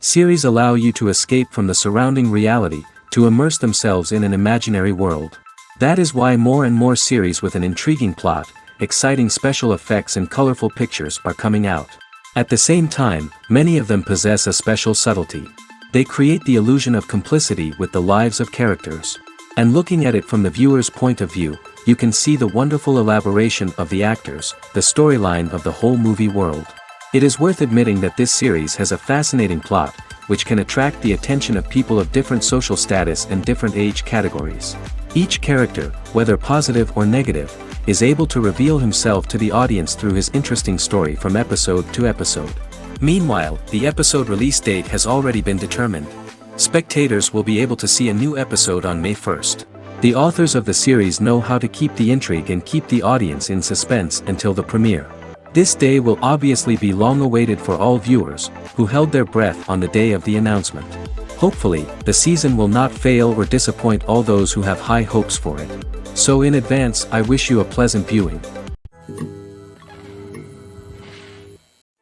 Series allow you to escape from the surrounding reality, to immerse themselves in an imaginary world. That is why more and more series with an intriguing plot, exciting special effects and colorful pictures are coming out. At the same time, many of them possess a special subtlety. They create the illusion of complicity with the lives of characters. And looking at it from the viewer's point of view, you can see the wonderful elaboration of the actors, the storyline of the whole movie world. It is worth admitting that this series has a fascinating plot, which can attract the attention of people of different social status and different age categories. Each character, whether positive or negative, is able to reveal himself to the audience through his interesting story from episode to episode. Meanwhile, the episode release date has already been determined. Spectators will be able to see a new episode on May 1st. The authors of the series know how to keep the intrigue and keep the audience in suspense until the premiere. This day will obviously be long awaited for all viewers, who held their breath on the day of the announcement. Hopefully, the season will not fail or disappoint all those who have high hopes for it. So in advance, I wish you a pleasant viewing.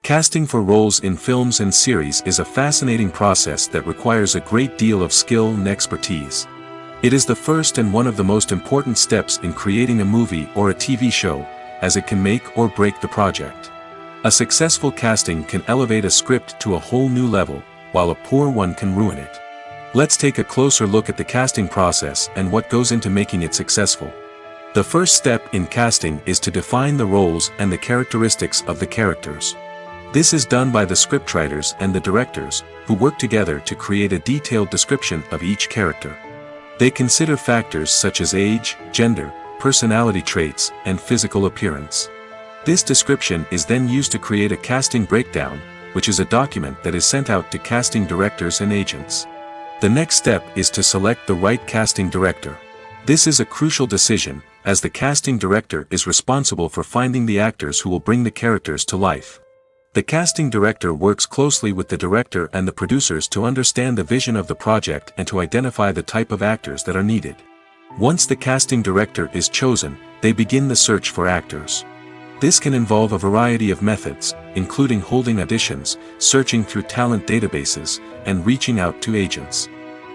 Casting for roles in films and series is a fascinating process that requires a great deal of skill and expertise. It is the first and one of the most important steps in creating a movie or a TV show, as it can make or break the project. A successful casting can elevate a script to a whole new level, while a poor one can ruin it. Let's take a closer look at the casting process and what goes into making it successful. The first step in casting is to define the roles and the characteristics of the characters. This is done by the scriptwriters and the directors, who work together to create a detailed description of each character. They consider factors such as age, gender, personality traits, and physical appearance. This description is then used to create a casting breakdown, which is a document that is sent out to casting directors and agents. The next step is to select the right casting director. This is a crucial decision, as the casting director is responsible for finding the actors who will bring the characters to life. The casting director works closely with the director and the producers to understand the vision of the project and to identify the type of actors that are needed. Once the casting director is chosen, they begin the search for actors. This can involve a variety of methods, including holding auditions, searching through talent databases, and reaching out to agents.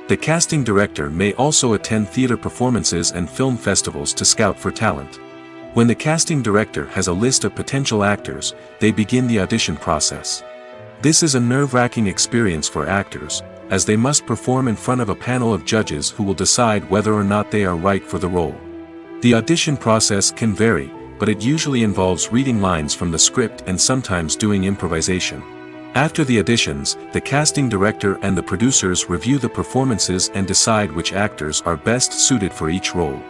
The casting director may also attend theater performances and film festivals to scout for talent. When the casting director has a list of potential actors, they begin the audition process. This is a nerve-wracking experience for actors, as they must perform in front of a panel of judges who will decide whether or not they are right for the role. The audition process can vary, but it usually involves reading lines from the script and sometimes doing improvisation. After the auditions, the casting director and the producers review the performances and decide which actors are best suited for each role.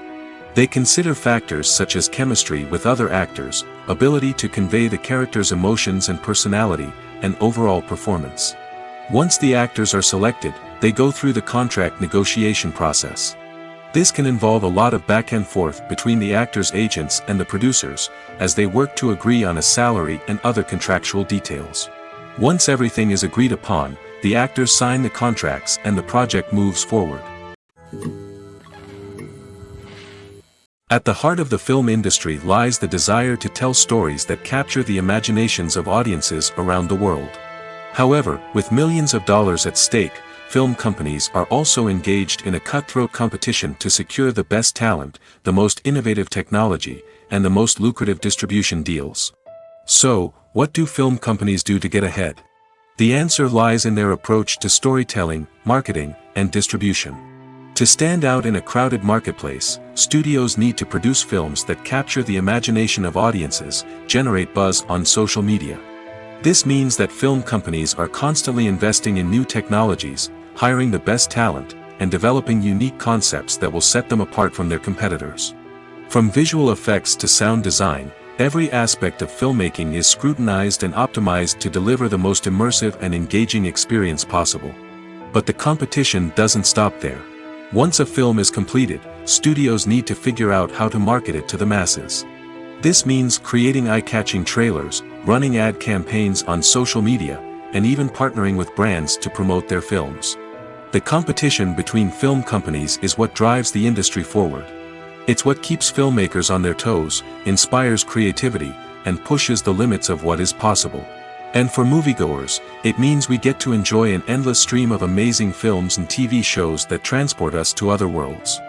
They consider factors such as chemistry with other actors, ability to convey the character's emotions and personality, and overall performance. Once the actors are selected, they go through the contract negotiation process. This can involve a lot of back and forth between the actors' agents and the producers, as they work to agree on a salary and other contractual details. Once everything is agreed upon, the actors sign the contracts and the project moves forward. At the heart of the film industry lies the desire to tell stories that capture the imaginations of audiences around the world. However, with millions of dollars at stake, film companies are also engaged in a cutthroat competition to secure the best talent, the most innovative technology, and the most lucrative distribution deals. So, what do film companies do to get ahead? The answer lies in their approach to storytelling, marketing, and distribution. To stand out in a crowded marketplace, studios need to produce films that capture the imagination of audiences, generate buzz on social media. This means that film companies are constantly investing in new technologies, hiring the best talent, and developing unique concepts that will set them apart from their competitors. From visual effects to sound design, every aspect of filmmaking is scrutinized and optimized to deliver the most immersive and engaging experience possible. But the competition doesn't stop there. Once a film is completed, studios need to figure out how to market it to the masses. This means creating eye-catching trailers, running ad campaigns on social media, and even partnering with brands to promote their films. The competition between film companies is what drives the industry forward. It's what keeps filmmakers on their toes, inspires creativity, and pushes the limits of what is possible. And for moviegoers, it means we get to enjoy an endless stream of amazing films and TV shows that transport us to other worlds.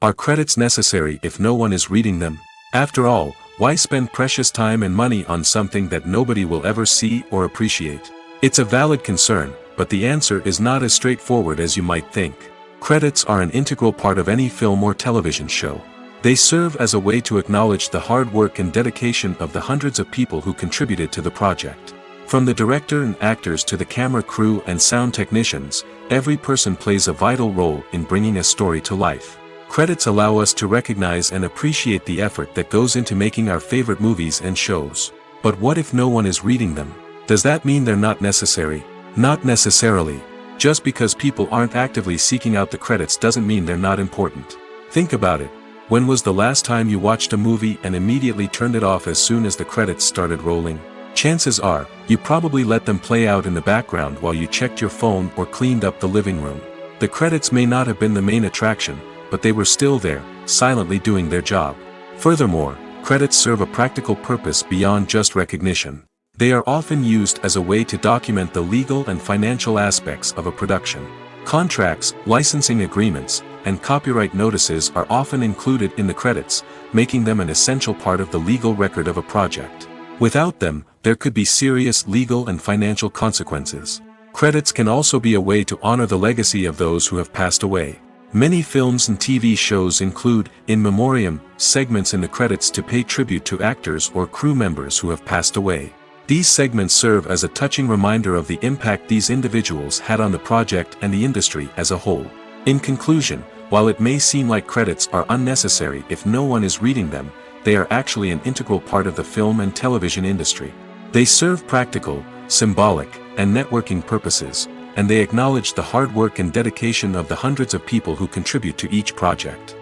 Are credits necessary if no one is reading them? After all, why spend precious time and money on something that nobody will ever see or appreciate? It's a valid concern, but the answer is not as straightforward as you might think. Credits are an integral part of any film or television show. They serve as a way to acknowledge the hard work and dedication of the hundreds of people who contributed to the project. From the director and actors to the camera crew and sound technicians, every person plays a vital role in bringing a story to life. Credits allow us to recognize and appreciate the effort that goes into making our favorite movies and shows. But what if no one is reading them? Does that mean they're not necessary? Not necessarily. Just because people aren't actively seeking out the credits doesn't mean they're not important. Think about it. When was the last time you watched a movie and immediately turned it off as soon as the credits started rolling? Chances are, you probably let them play out in the background while you checked your phone or cleaned up the living room. The credits may not have been the main attraction, but they were still there, silently doing their job. Furthermore, credits serve a practical purpose beyond just recognition. They are often used as a way to document the legal and financial aspects of a production. Contracts, licensing agreements, and copyright notices are often included in the credits, making them an essential part of the legal record of a project. Without them, there could be serious legal and financial consequences. Credits can also be a way to honor the legacy of those who have passed away. Many films and TV shows include, in memoriam, segments in the credits to pay tribute to actors or crew members who have passed away. These segments serve as a touching reminder of the impact these individuals had on the project and the industry as a whole. In conclusion, while it may seem like credits are unnecessary if no one is reading them, they are actually an integral part of the film and television industry. They serve practical, symbolic, and networking purposes, and they acknowledge the hard work and dedication of the hundreds of people who contribute to each project.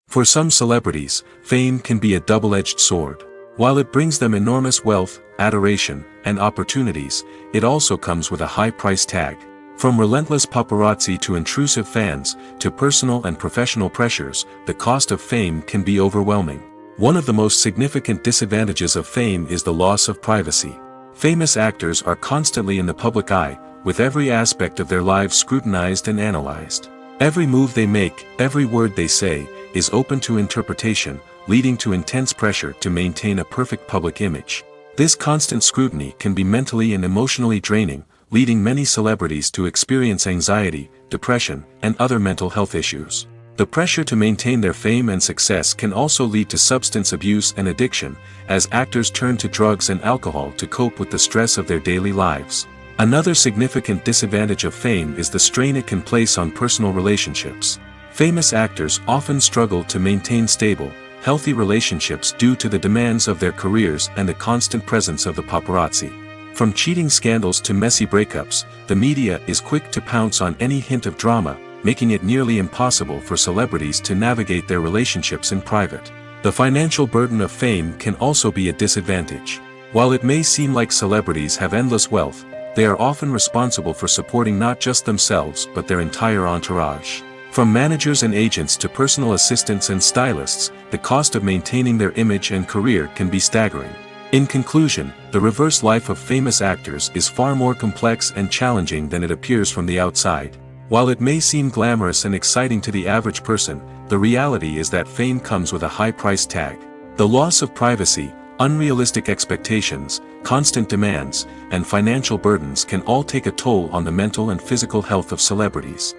For some celebrities, fame can be a double-edged sword. While it brings them enormous wealth, adoration, and opportunities, it also comes with a high price tag. From relentless paparazzi to intrusive fans, to personal and professional pressures, the cost of fame can be overwhelming. One of the most significant disadvantages of fame is the loss of privacy. Famous actors are constantly in the public eye, with every aspect of their lives scrutinized and analyzed. Every move they make, every word they say, is open to interpretation, leading to intense pressure to maintain a perfect public image. This constant scrutiny can be mentally and emotionally draining, leading many celebrities to experience anxiety, depression, and other mental health issues. The pressure to maintain their fame and success can also lead to substance abuse and addiction, as actors turn to drugs and alcohol to cope with the stress of their daily lives. Another significant disadvantage of fame is the strain it can place on personal relationships. Famous actors often struggle to maintain stable, healthy relationships due to the demands of their careers and the constant presence of the paparazzi. From cheating scandals to messy breakups, the media is quick to pounce on any hint of drama, making it nearly impossible for celebrities to navigate their relationships in private. The financial burden of fame can also be a disadvantage. While it may seem like celebrities have endless wealth, they are often responsible for supporting not just themselves but their entire entourage. From managers and agents to personal assistants and stylists, the cost of maintaining their image and career can be staggering. In conclusion, the reverse life of famous actors is far more complex and challenging than it appears from the outside. While it may seem glamorous and exciting to the average person, the reality is that fame comes with a high price tag. The loss of privacy, unrealistic expectations, constant demands, and financial burdens can all take a toll on the mental and physical health of celebrities.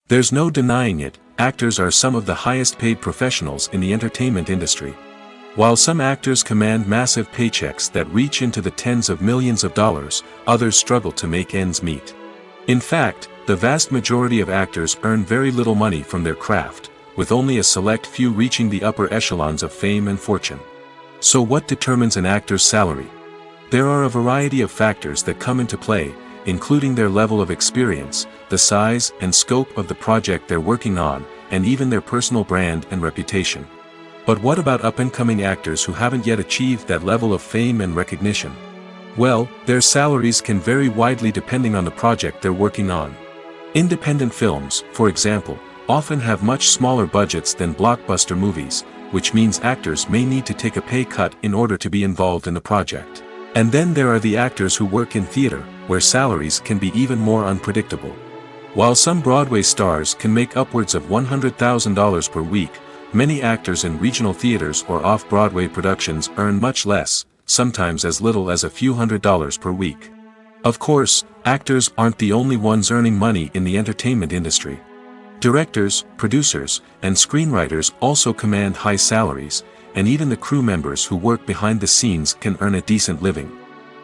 There's no denying it, actors are some of the highest paid professionals in the entertainment industry. While some actors command massive paychecks that reach into the tens of millions of dollars, others struggle to make ends meet. In fact, the vast majority of actors earn very little money from their craft, with only a select few reaching the upper echelons of fame and fortune. So what determines an actor's salary? There are a variety of factors that come into play, including their level of experience, the size and scope of the project they're working on, and even their personal brand and reputation. But what about up-and-coming actors who haven't yet achieved that level of fame and recognition? Well, their salaries can vary widely depending on the project they're working on. Independent films, for example, often have much smaller budgets than blockbuster movies, which means actors may need to take a pay cut in order to be involved in the project. And then there are the actors who work in theater, where salaries can be even more unpredictable. While some Broadway stars can make upwards of $100,000 per week, many actors in regional theaters or off-Broadway productions earn much less, sometimes as little as a few $100s per week. Of course, actors aren't the only ones earning money in the entertainment industry. Directors, producers, and screenwriters also command high salaries, and even the crew members who work behind the scenes can earn a decent living.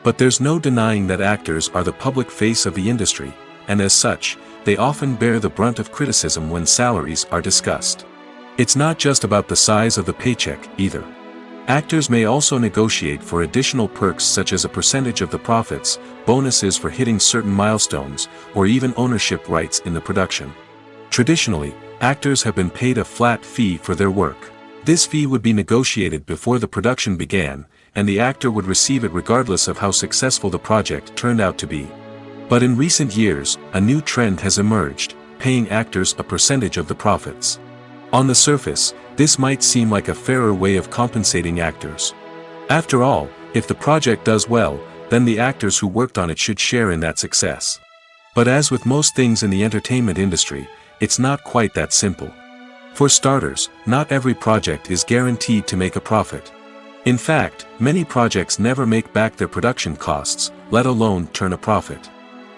But there's no denying that actors are the public face of the industry, and as such, they often bear the brunt of criticism when salaries are discussed. It's not just about the size of the paycheck, either. Actors may also negotiate for additional perks such as a percentage of the profits, bonuses for hitting certain milestones, or even ownership rights in the production. Traditionally, actors have been paid a flat fee for their work. This fee would be negotiated before the production began, and the actor would receive it regardless of how successful the project turned out to be. But in recent years, a new trend has emerged, paying actors a percentage of the profits. On the surface, this might seem like a fairer way of compensating actors. After all, if the project does well, then the actors who worked on it should share in that success. But as with most things in the entertainment industry, it's not quite that simple. For starters, not every project is guaranteed to make a profit. In fact, many projects never make back their production costs, let alone turn a profit.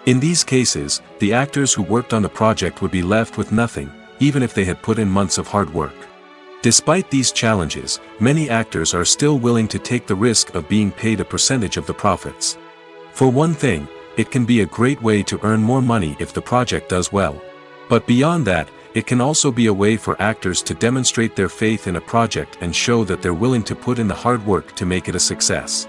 In these cases, the actors who worked on the project would be left with nothing, even if they had put in months of hard work. Despite these challenges, many actors are still willing to take the risk of being paid a percentage of the profits. For one thing, it can be a great way to earn more money if the project does well. But beyond that, it can also be a way for actors to demonstrate their faith in a project and show that they're willing to put in the hard work to make it a success.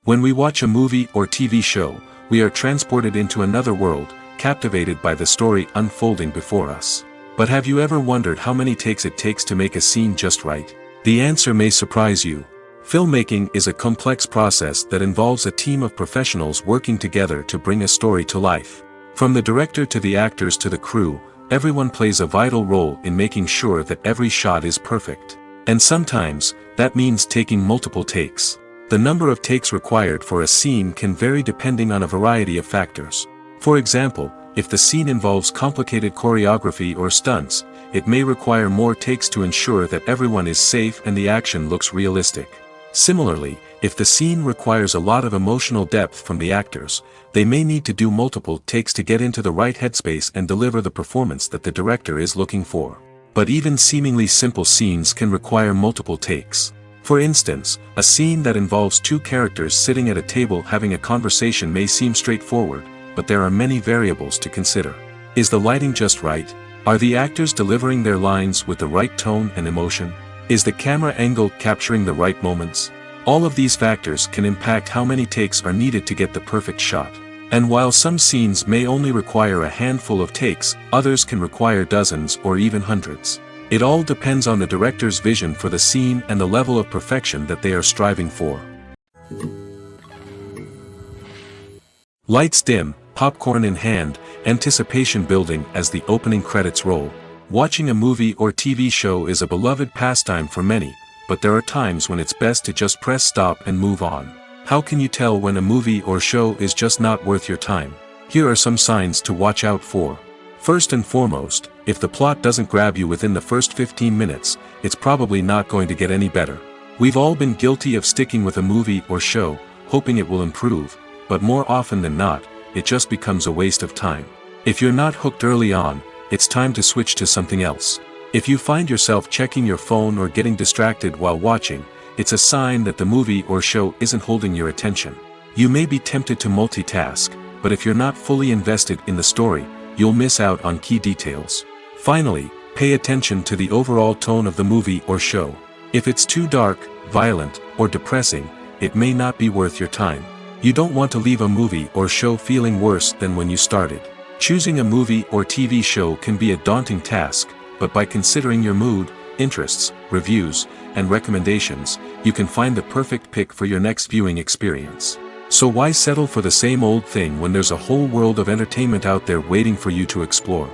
When we watch a movie or TV show, we are transported into another world, captivated by the story unfolding before us. But have you ever wondered how many takes it takes to make a scene just right? The answer may surprise you. Filmmaking is a complex process that involves a team of professionals working together to bring a story to life. From the director to the actors to the crew, everyone plays a vital role in making sure that every shot is perfect. And sometimes, that means taking multiple takes. The number of takes required for a scene can vary depending on a variety of factors. For example, if the scene involves complicated choreography or stunts, it may require more takes to ensure that everyone is safe and the action looks realistic. Similarly, if the scene requires a lot of emotional depth from the actors, they may need to do multiple takes to get into the right headspace and deliver the performance that the director is looking for. But even seemingly simple scenes can require multiple takes. For instance, a scene that involves two characters sitting at a table having a conversation may seem straightforward, but there are many variables to consider. Is the lighting just right? Are the actors delivering their lines with the right tone and emotion? Is the camera angle capturing the right moments? All of these factors can impact how many takes are needed to get the perfect shot. And while some scenes may only require a handful of takes, others can require dozens or even hundreds. It all depends on the director's vision for the scene and the level of perfection that they are striving for. Lights dim, popcorn in hand, anticipation building as the opening credits roll. Watching a movie or TV show is a beloved pastime for many, but there are times when it's best to just press stop and move on. How can you tell when a movie or show is just not worth your time? Here are some signs to watch out for. First and foremost, if the plot doesn't grab you within the first 15 minutes, it's probably not going to get any better. We've all been guilty of sticking with a movie or show, hoping it will improve, but more often than not, it just becomes a waste of time. If you're not hooked early on, it's time to switch to something else. If you find yourself checking your phone or getting distracted while watching, it's a sign that the movie or show isn't holding your attention. You may be tempted to multitask, but if you're not fully invested in the story, you'll miss out on key details. Finally, pay attention to the overall tone of the movie or show. If it's too dark, violent, or depressing, it may not be worth your time. You don't want to leave a movie or show feeling worse than when you started. Choosing a movie or TV show can be a daunting task, but by considering your mood, interests, reviews, and recommendations, you can find the perfect pick for your next viewing experience. So why settle for the same old thing when there's a whole world of entertainment out there waiting for you to explore?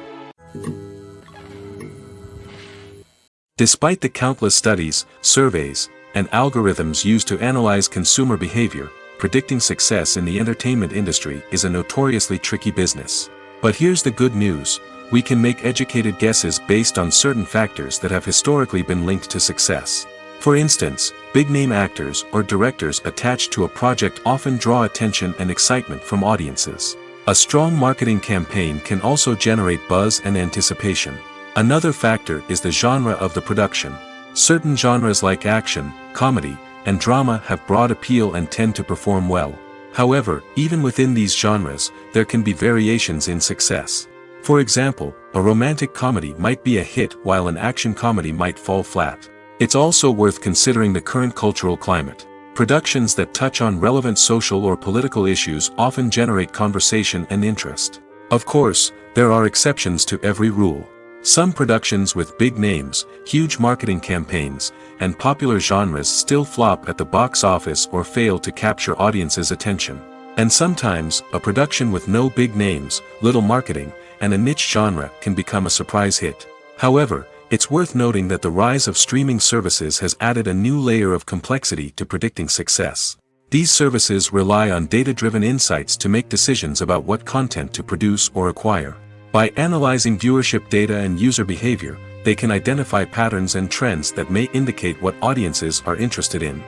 Despite the countless studies, surveys, and algorithms used to analyze consumer behavior, predicting success in the entertainment industry is a notoriously tricky business. But here's the good news: we can make educated guesses based on certain factors that have historically been linked to success. For instance, big-name actors or directors attached to a project often draw attention and excitement from audiences. A strong marketing campaign can also generate buzz and anticipation. Another factor is the genre of the production. Certain genres like action, comedy, and drama have broad appeal and tend to perform well. However, even within these genres, there can be variations in success. For example, a romantic comedy might be a hit while an action comedy might fall flat. It's also worth considering the current cultural climate. Productions that touch on relevant social or political issues often generate conversation and interest. Of course, there are exceptions to every rule. Some productions with big names, huge marketing campaigns, and popular genres still flop at the box office or fail to capture audiences' attention. And sometimes, a production with no big names, little marketing, and a niche genre can become a surprise hit. However, it's worth noting that the rise of streaming services has added a new layer of complexity to predicting success. These services rely on data-driven insights to make decisions about what content to produce or acquire. By analyzing viewership data and user behavior, they can identify patterns and trends that may indicate what audiences are interested in.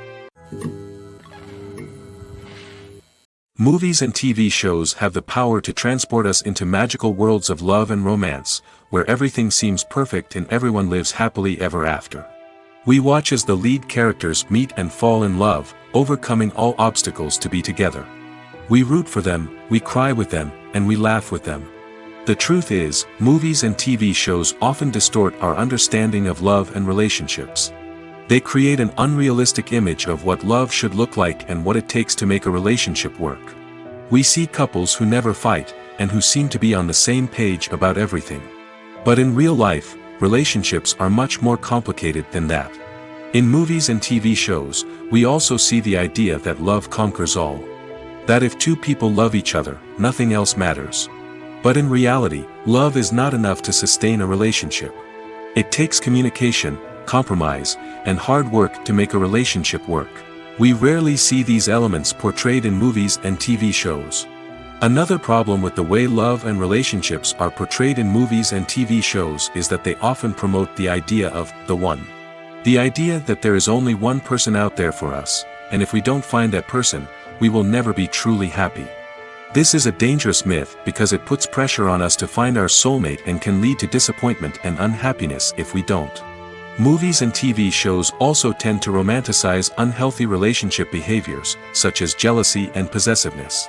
Movies and TV shows have the power to transport us into magical worlds of love and romance, where everything seems perfect and everyone lives happily ever after. We watch as the lead characters meet and fall in love, overcoming all obstacles to be together. We root for them, we cry with them, and we laugh with them. The truth is, movies and TV shows often distort our understanding of love and relationships. They create an unrealistic image of what love should look like and what it takes to make a relationship work. We see couples who never fight, and who seem to be on the same page about everything. But in real life, relationships are much more complicated than that. In movies and TV shows, we also see the idea that love conquers all. That if two people love each other, nothing else matters. But in reality, love is not enough to sustain a relationship. It takes communication, compromise, and hard work to make a relationship work. We rarely see these elements portrayed in movies and TV shows. Another problem with the way love and relationships are portrayed in movies and TV shows is that they often promote the idea of the one. The idea that there is only one person out there for us, and if we don't find that person, we will never be truly happy. This is a dangerous myth because it puts pressure on us to find our soulmate and can lead to disappointment and unhappiness if we don't. Movies and TV shows also tend to romanticize unhealthy relationship behaviors, such as jealousy and possessiveness.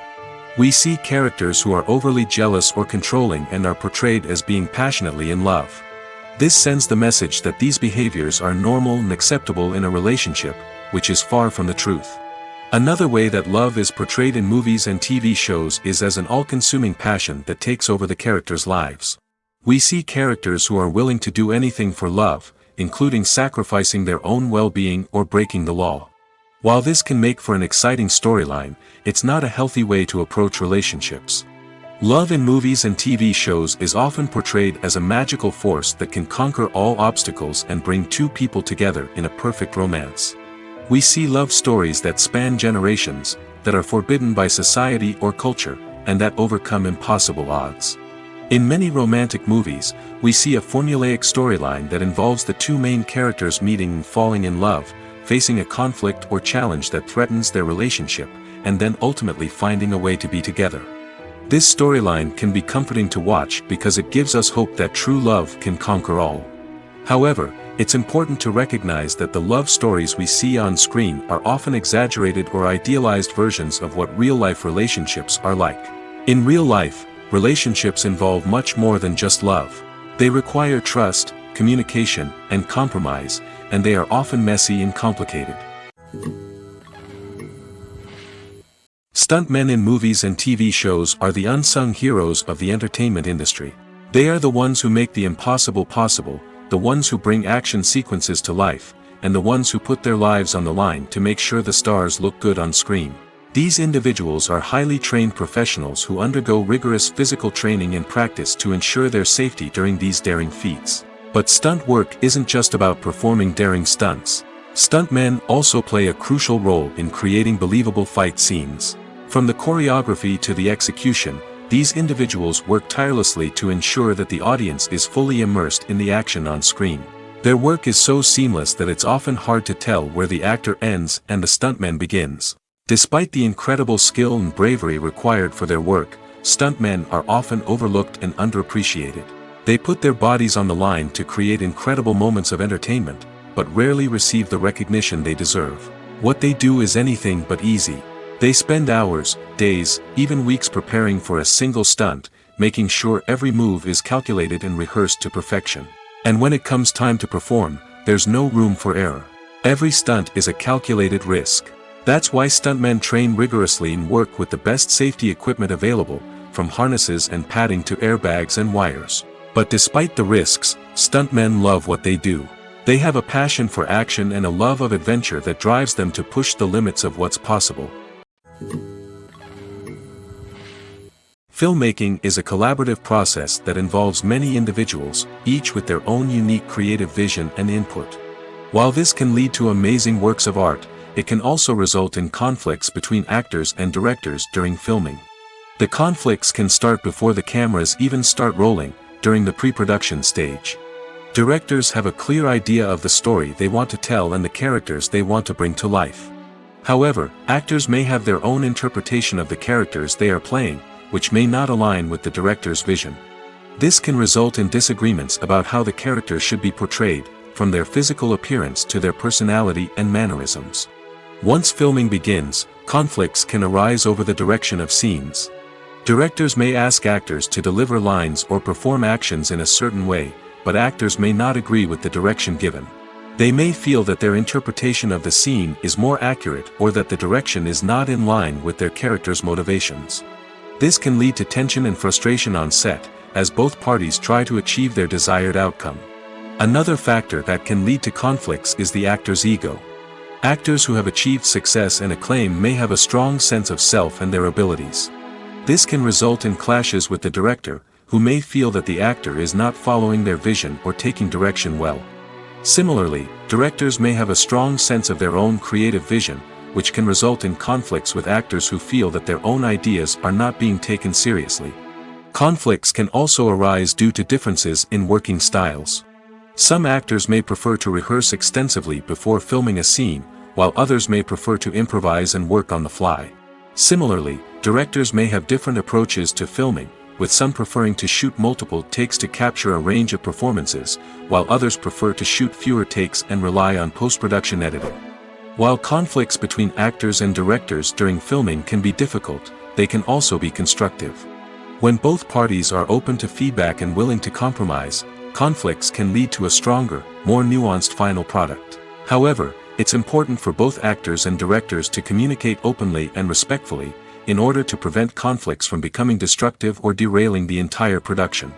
We see characters who are overly jealous or controlling and are portrayed as being passionately in love. This sends the message that these behaviors are normal and acceptable in a relationship, which is far from the truth. Another way that love is portrayed in movies and TV shows is as an all-consuming passion that takes over the characters' lives. We see characters who are willing to do anything for love, including sacrificing their own well-being or breaking the law. While this can make for an exciting storyline, it's not a healthy way to approach relationships. Love in movies and TV shows is often portrayed as a magical force that can conquer all obstacles and bring two people together in a perfect romance. We see love stories that span generations, that are forbidden by society or culture, and that overcome impossible odds. In many romantic movies, we see a formulaic storyline that involves the two main characters meeting and falling in love, facing a conflict or challenge that threatens their relationship, and then ultimately finding a way to be together. This storyline can be comforting to watch because it gives us hope that true love can conquer all. However, it's important to recognize that the love stories we see on screen are often exaggerated or idealized versions of what real-life relationships are like. In real life, relationships involve much more than just love. They require trust, communication, and compromise, and they are often messy and complicated. Stuntmen in movies and TV shows are the unsung heroes of the entertainment industry. They are the ones who make the impossible possible, the ones who bring action sequences to life, and the ones who put their lives on the line to make sure the stars look good on screen. These individuals are highly trained professionals who undergo rigorous physical training and practice to ensure their safety during these daring feats. But stunt work isn't just about performing daring stunts. Stuntmen also play a crucial role in creating believable fight scenes. From the choreography to the execution, these individuals work tirelessly to ensure that the audience is fully immersed in the action on screen. Their work is so seamless that it's often hard to tell where the actor ends and the stuntman begins. Despite the incredible skill and bravery required for their work, stuntmen are often overlooked and underappreciated. They put their bodies on the line to create incredible moments of entertainment, but rarely receive the recognition they deserve. What they do is anything but easy. They spend hours, days, even weeks preparing for a single stunt, making sure every move is calculated and rehearsed to perfection. And when it comes time to perform, there's no room for error. Every stunt is a calculated risk. That's why stuntmen train rigorously and work with the best safety equipment available, from harnesses and padding to airbags and wires. But despite the risks, stuntmen love what they do. They have a passion for action and a love of adventure that drives them to push the limits of what's possible. Filmmaking is a collaborative process that involves many individuals, each with their own unique creative vision and input. While this can lead to amazing works of art, it can also result in conflicts between actors and directors during filming. The conflicts can start before the cameras even start rolling, during the pre-production stage. Directors have a clear idea of the story they want to tell and the characters they want to bring to life. However, actors may have their own interpretation of the characters they are playing, which may not align with the director's vision. This can result in disagreements about how the characters should be portrayed, from their physical appearance to their personality and mannerisms. Once filming begins, conflicts can arise over the direction of scenes. Directors may ask actors to deliver lines or perform actions in a certain way, but actors may not agree with the direction given. They may feel that their interpretation of the scene is more accurate or that the direction is not in line with their character's motivations. This can lead to tension and frustration on set, as both parties try to achieve their desired outcome. Another factor that can lead to conflicts is the actor's ego. Actors who have achieved success and acclaim may have a strong sense of self and their abilities. This can result in clashes with the director, who may feel that the actor is not following their vision or taking direction well. Similarly, directors may have a strong sense of their own creative vision, which can result in conflicts with actors who feel that their own ideas are not being taken seriously. Conflicts can also arise due to differences in working styles. Some actors may prefer to rehearse extensively before filming a scene, while others may prefer to improvise and work on the fly. Similarly, directors may have different approaches to filming, with some preferring to shoot multiple takes to capture a range of performances, while others prefer to shoot fewer takes and rely on post-production editing. While conflicts between actors and directors during filming can be difficult, they can also be constructive. When both parties are open to feedback and willing to compromise, conflicts can lead to a stronger, more nuanced final product. However, it's important for both actors and directors to communicate openly and respectfully, in order to prevent conflicts from becoming destructive or derailing the entire production.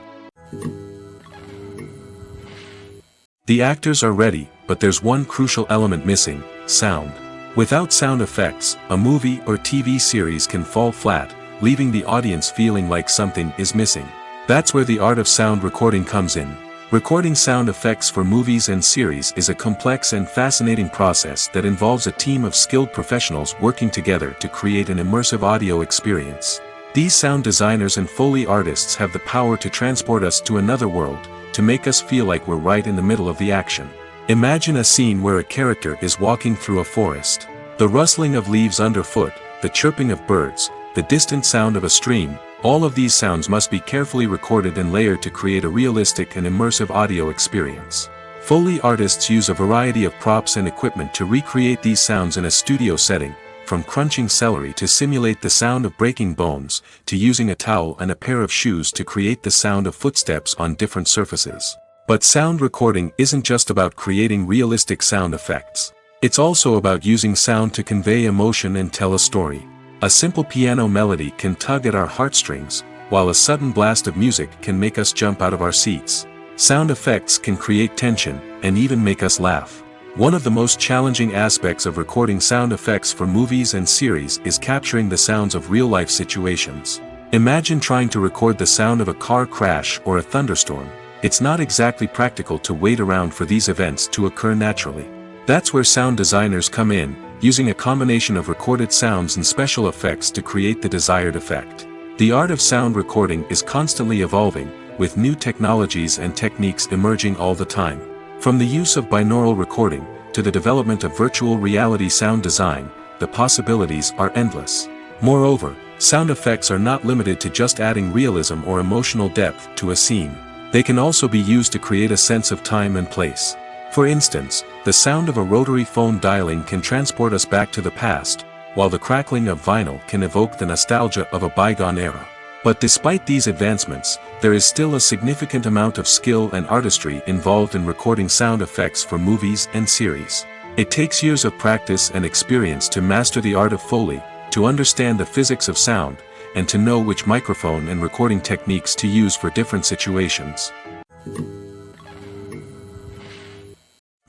The actors are ready, but there's one crucial element missing: sound. Without sound effects, a movie or TV series can fall flat, leaving the audience feeling like something is missing. That's where the art of sound recording comes in. Recording sound effects for movies and series is a complex and fascinating process that involves a team of skilled professionals working together to create an immersive audio experience. These sound designers and Foley artists have the power to transport us to another world, to make us feel like we're right in the middle of the action. Imagine a scene where a character is walking through a forest. The rustling of leaves underfoot, the chirping of birds, the distant sound of a stream, all of these sounds must be carefully recorded and layered to create a realistic and immersive audio experience. Foley artists use a variety of props and equipment to recreate these sounds in a studio setting, from crunching celery to simulate the sound of breaking bones, to using a towel and a pair of shoes to create the sound of footsteps on different surfaces. But sound recording isn't just about creating realistic sound effects. It's also about using sound to convey emotion and tell a story. A simple piano melody can tug at our heartstrings, while a sudden blast of music can make us jump out of our seats. Sound effects can create tension, and even make us laugh. One of the most challenging aspects of recording sound effects for movies and series is capturing the sounds of real-life situations. Imagine trying to record the sound of a car crash or a thunderstorm. It's not exactly practical to wait around for these events to occur naturally. That's where sound designers come in, using a combination of recorded sounds and special effects to create the desired effect. The art of sound recording is constantly evolving, with new technologies and techniques emerging all the time. From the use of binaural recording, to the development of virtual reality sound design, the possibilities are endless. Moreover, sound effects are not limited to just adding realism or emotional depth to a scene. They can also be used to create a sense of time and place. For instance, the sound of a rotary phone dialing can transport us back to the past, while the crackling of vinyl can evoke the nostalgia of a bygone era. But despite these advancements, there is still a significant amount of skill and artistry involved in recording sound effects for movies and series. It takes years of practice and experience to master the art of Foley, to understand the physics of sound, and to know which microphone and recording techniques to use for different situations.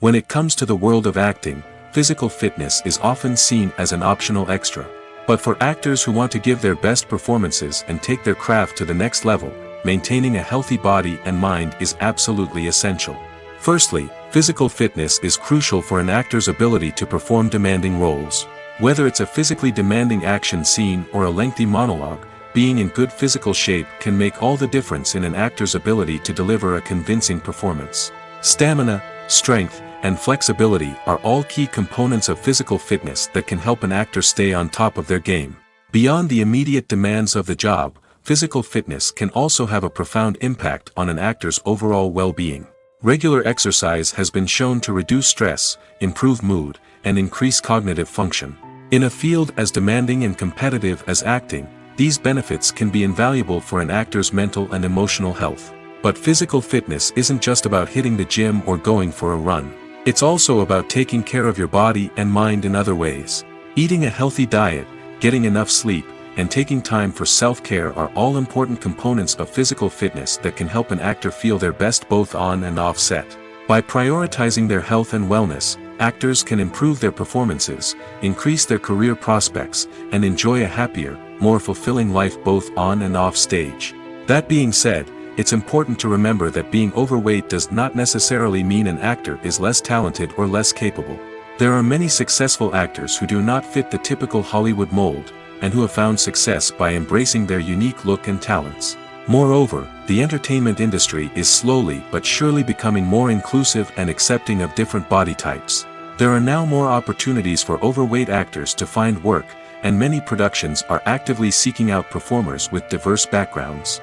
When it comes to the world of acting, physical fitness is often seen as an optional extra. But for actors who want to give their best performances and take their craft to the next level, maintaining a healthy body and mind is absolutely essential. Firstly, physical fitness is crucial for an actor's ability to perform demanding roles. Whether it's a physically demanding action scene or a lengthy monologue, being in good physical shape can make all the difference in an actor's ability to deliver a convincing performance. Stamina, strength, and flexibility are all key components of physical fitness that can help an actor stay on top of their game. Beyond the immediate demands of the job, physical fitness can also have a profound impact on an actor's overall well-being. Regular exercise has been shown to reduce stress, improve mood, and increase cognitive function. In a field as demanding and competitive as acting, these benefits can be invaluable for an actor's mental and emotional health. But physical fitness isn't just about hitting the gym or going for a run. It's also about taking care of your body and mind in other ways. Eating a healthy diet, getting enough sleep, and taking time for self-care are all important components of physical fitness that can help an actor feel their best both on and off set. By prioritizing their health and wellness, actors can improve their performances, increase their career prospects, and enjoy a happier, more fulfilling life both on and off stage. That being said, it's important to remember that being overweight does not necessarily mean an actor is less talented or less capable. There are many successful actors who do not fit the typical Hollywood mold, and who have found success by embracing their unique look and talents. Moreover, the entertainment industry is slowly but surely becoming more inclusive and accepting of different body types. There are now more opportunities for overweight actors to find work, and many productions are actively seeking out performers with diverse backgrounds.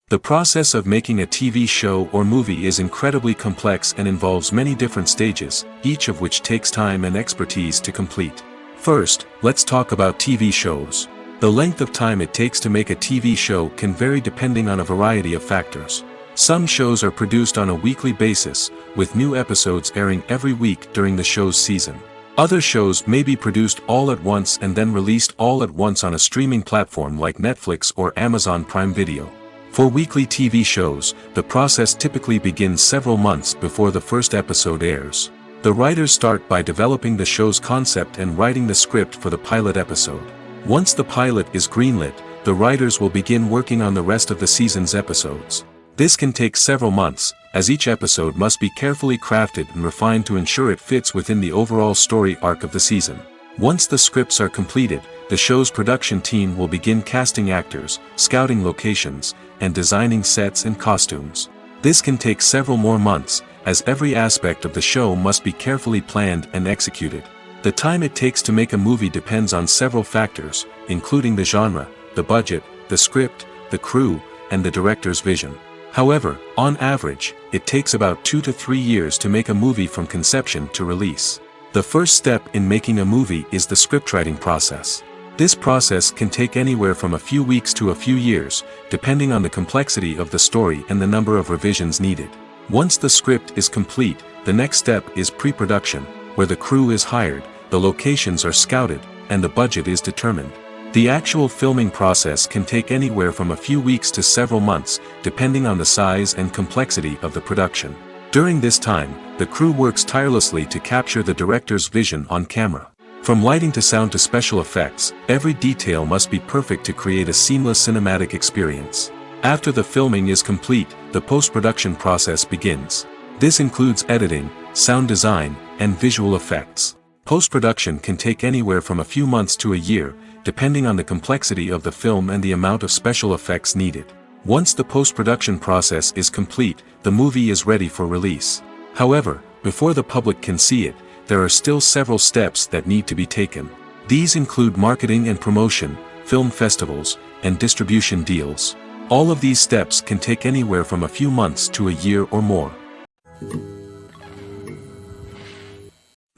The process of making a TV show or movie is incredibly complex and involves many different stages, each of which takes time and expertise to complete. First, let's talk about TV shows. The length of time it takes to make a TV show can vary depending on a variety of factors. Some shows are produced on a weekly basis, with new episodes airing every week during the show's season. Other shows may be produced all at once and then released all at once on a streaming platform like Netflix or Amazon Prime Video. For weekly TV shows, the process typically begins several months before the first episode airs. The writers start by developing the show's concept and writing the script for the pilot episode. Once the pilot is greenlit, the writers will begin working on the rest of the season's episodes. This can take several months, as each episode must be carefully crafted and refined to ensure it fits within the overall story arc of the season. Once the scripts are completed, the show's production team will begin casting actors, scouting locations, and designing sets and costumes. This can take several more months, as every aspect of the show must be carefully planned and executed. The time it takes to make a movie depends on several factors, including the genre, the budget, the script, the crew, and the director's vision. However, on average, it takes about 2 to 3 years to make a movie from conception to release. The first step in making a movie is the scriptwriting process. This process can take anywhere from a few weeks to a few years, depending on the complexity of the story and the number of revisions needed. Once the script is complete, the next step is pre-production, where the crew is hired, the locations are scouted, and the budget is determined. The actual filming process can take anywhere from a few weeks to several months, depending on the size and complexity of the production. During this time, the crew works tirelessly to capture the director's vision on camera. From lighting to sound to special effects, every detail must be perfect to create a seamless cinematic experience. After the filming is complete, the post-production process begins. This includes editing, sound design, and visual effects. Post-production can take anywhere from a few months to a year, depending on the complexity of the film and the amount of special effects needed. Once the post-production process is complete, the movie is ready for release. However, before the public can see it, there are still several steps that need to be taken. These include marketing and promotion, film festivals, and distribution deals. All of these steps can take anywhere from a few months to a year or more.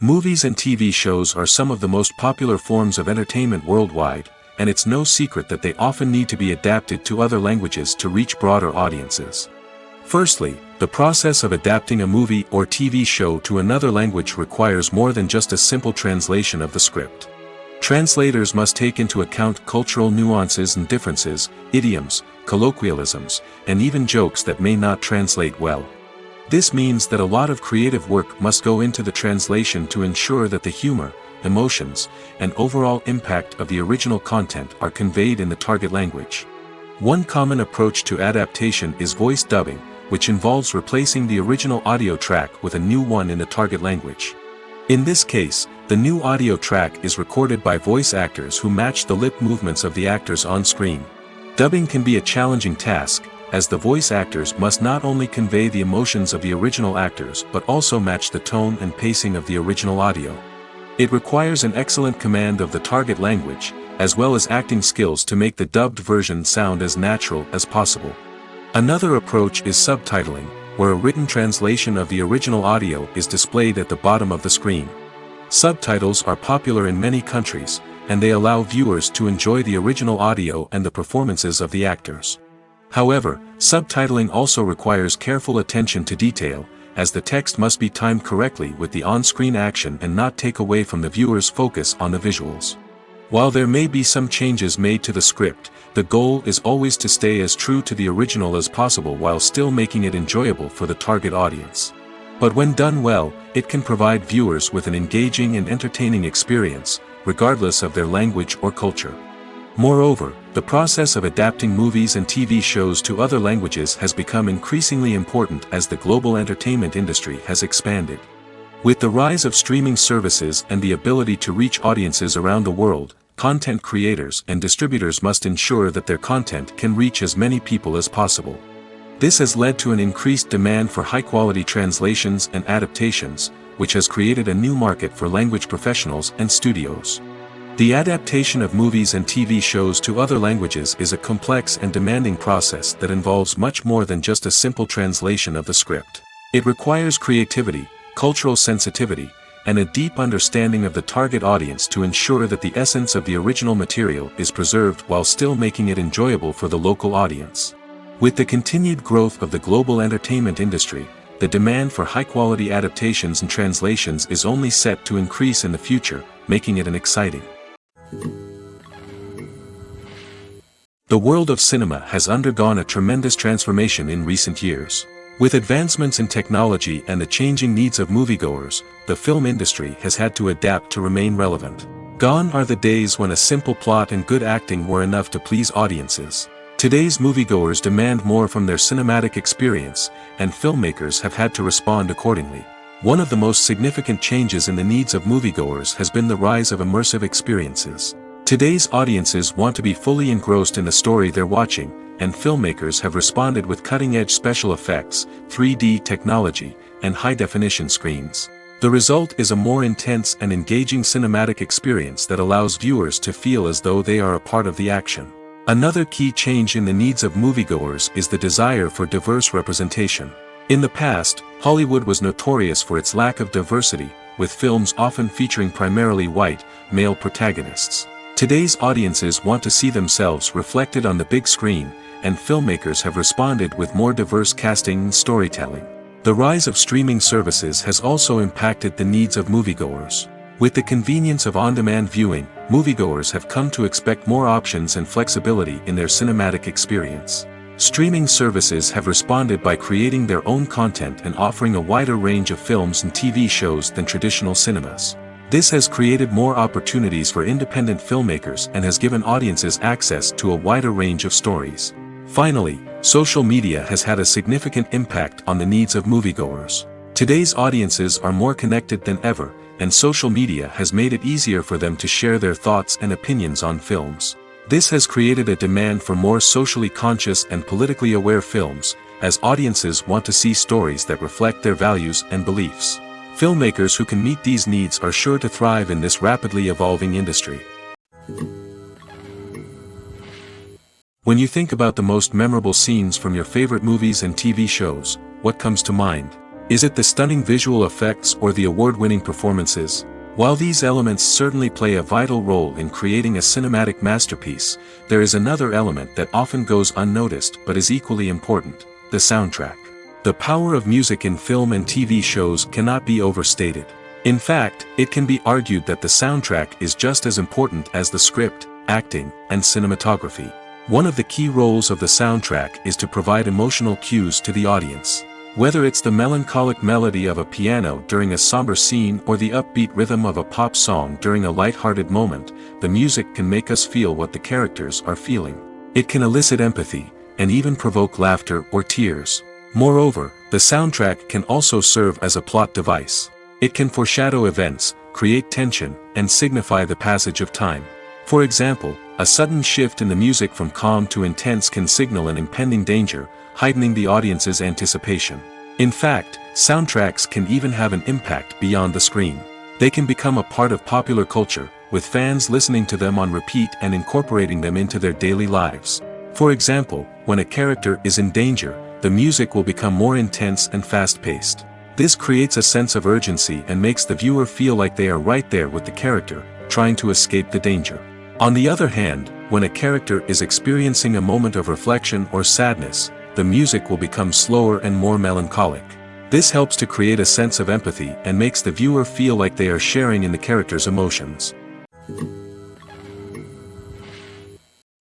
Movies and TV shows are some of the most popular forms of entertainment worldwide, and it's no secret that they often need to be adapted to other languages to reach broader audiences. Firstly, the process of adapting a movie or TV show to another language requires more than just a simple translation of the script. Translators must take into account cultural nuances and differences, idioms, colloquialisms, and even jokes that may not translate well. This means that a lot of creative work must go into the translation to ensure that the humor, emotions, and overall impact of the original content are conveyed in the target language. One common approach to adaptation is voice dubbing, which involves replacing the original audio track with a new one in the target language. In this case, the new audio track is recorded by voice actors who match the lip movements of the actors on screen. Dubbing can be a challenging task, as the voice actors must not only convey the emotions of the original actors but also match the tone and pacing of the original audio. It requires an excellent command of the target language, as well as acting skills to make the dubbed version sound as natural as possible. Another approach is subtitling, where a written translation of the original audio is displayed at the bottom of the screen. Subtitles are popular in many countries, and they allow viewers to enjoy the original audio and the performances of the actors. However, subtitling also requires careful attention to detail, as the text must be timed correctly with the on-screen action and not take away from the viewer's focus on the visuals. While there may be some changes made to the script, the goal is always to stay as true to the original as possible while still making it enjoyable for the target audience. But when done well, it can provide viewers with an engaging and entertaining experience, regardless of their language or culture. Moreover, the process of adapting movies and TV shows to other languages has become increasingly important as the global entertainment industry has expanded. With the rise of streaming services and the ability to reach audiences around the world, content creators and distributors must ensure that their content can reach as many people as possible. This has led to an increased demand for high-quality translations and adaptations, which has created a new market for language professionals and studios. The adaptation of movies and TV shows to other languages is a complex and demanding process that involves much more than just a simple translation of the script. It requires creativity, cultural sensitivity, and a deep understanding of the target audience to ensure that the essence of the original material is preserved while still making it enjoyable for the local audience. With the continued growth of the global entertainment industry, the demand for high-quality adaptations and translations is only set to increase in the future, making it an exciting. The world of cinema has undergone a tremendous transformation in recent years. With advancements in technology and the changing needs of moviegoers, the film industry has had to adapt to remain relevant. Gone are the days when a simple plot and good acting were enough to please audiences. Today's moviegoers demand more from their cinematic experience, and filmmakers have had to respond accordingly. One of the most significant changes in the needs of moviegoers has been the rise of immersive experiences. Today's audiences want to be fully engrossed in the story they're watching, and filmmakers have responded with cutting-edge special effects, 3D technology, and high-definition screens. The result is a more intense and engaging cinematic experience that allows viewers to feel as though they are a part of the action. Another key change in the needs of moviegoers is the desire for diverse representation. In the past, Hollywood was notorious for its lack of diversity, with films often featuring primarily white, male protagonists. Today's audiences want to see themselves reflected on the big screen, and filmmakers have responded with more diverse casting and storytelling. The rise of streaming services has also impacted the needs of moviegoers. With the convenience of on-demand viewing, moviegoers have come to expect more options and flexibility in their cinematic experience. Streaming services have responded by creating their own content and offering a wider range of films and TV shows than traditional cinemas. This has created more opportunities for independent filmmakers and has given audiences access to a wider range of stories. Finally, social media has had a significant impact on the needs of moviegoers. Today's audiences are more connected than ever, and social media has made it easier for them to share their thoughts and opinions on films. This has created a demand for more socially conscious and politically aware films, as audiences want to see stories that reflect their values and beliefs. Filmmakers who can meet these needs are sure to thrive in this rapidly evolving industry. When you think about the most memorable scenes from your favorite movies and TV shows, what comes to mind? Is it the stunning visual effects or the award-winning performances? While these elements certainly play a vital role in creating a cinematic masterpiece, there is another element that often goes unnoticed but is equally important: the soundtrack. The power of music in film and TV shows cannot be overstated. In fact, it can be argued that the soundtrack is just as important as the script, acting, and cinematography. One of the key roles of the soundtrack is to provide emotional cues to the audience. Whether it's the melancholic melody of a piano during a somber scene or the upbeat rhythm of a pop song during a light-hearted moment, the music can make us feel what the characters are feeling. It can elicit empathy, and even provoke laughter or tears. Moreover, the soundtrack can also serve as a plot device. It can foreshadow events, create tension, and signify the passage of time. For example, a sudden shift in the music from calm to intense can signal an impending danger, heightening the audience's anticipation. In fact, soundtracks can even have an impact beyond the screen. They can become a part of popular culture, with fans listening to them on repeat and incorporating them into their daily lives. For example, when a character is in danger, the music will become more intense and fast-paced. This creates a sense of urgency and makes the viewer feel like they are right there with the character, trying to escape the danger. On the other hand, when a character is experiencing a moment of reflection or sadness, the music will become slower and more melancholic. This helps to create a sense of empathy and makes the viewer feel like they are sharing in the character's emotions.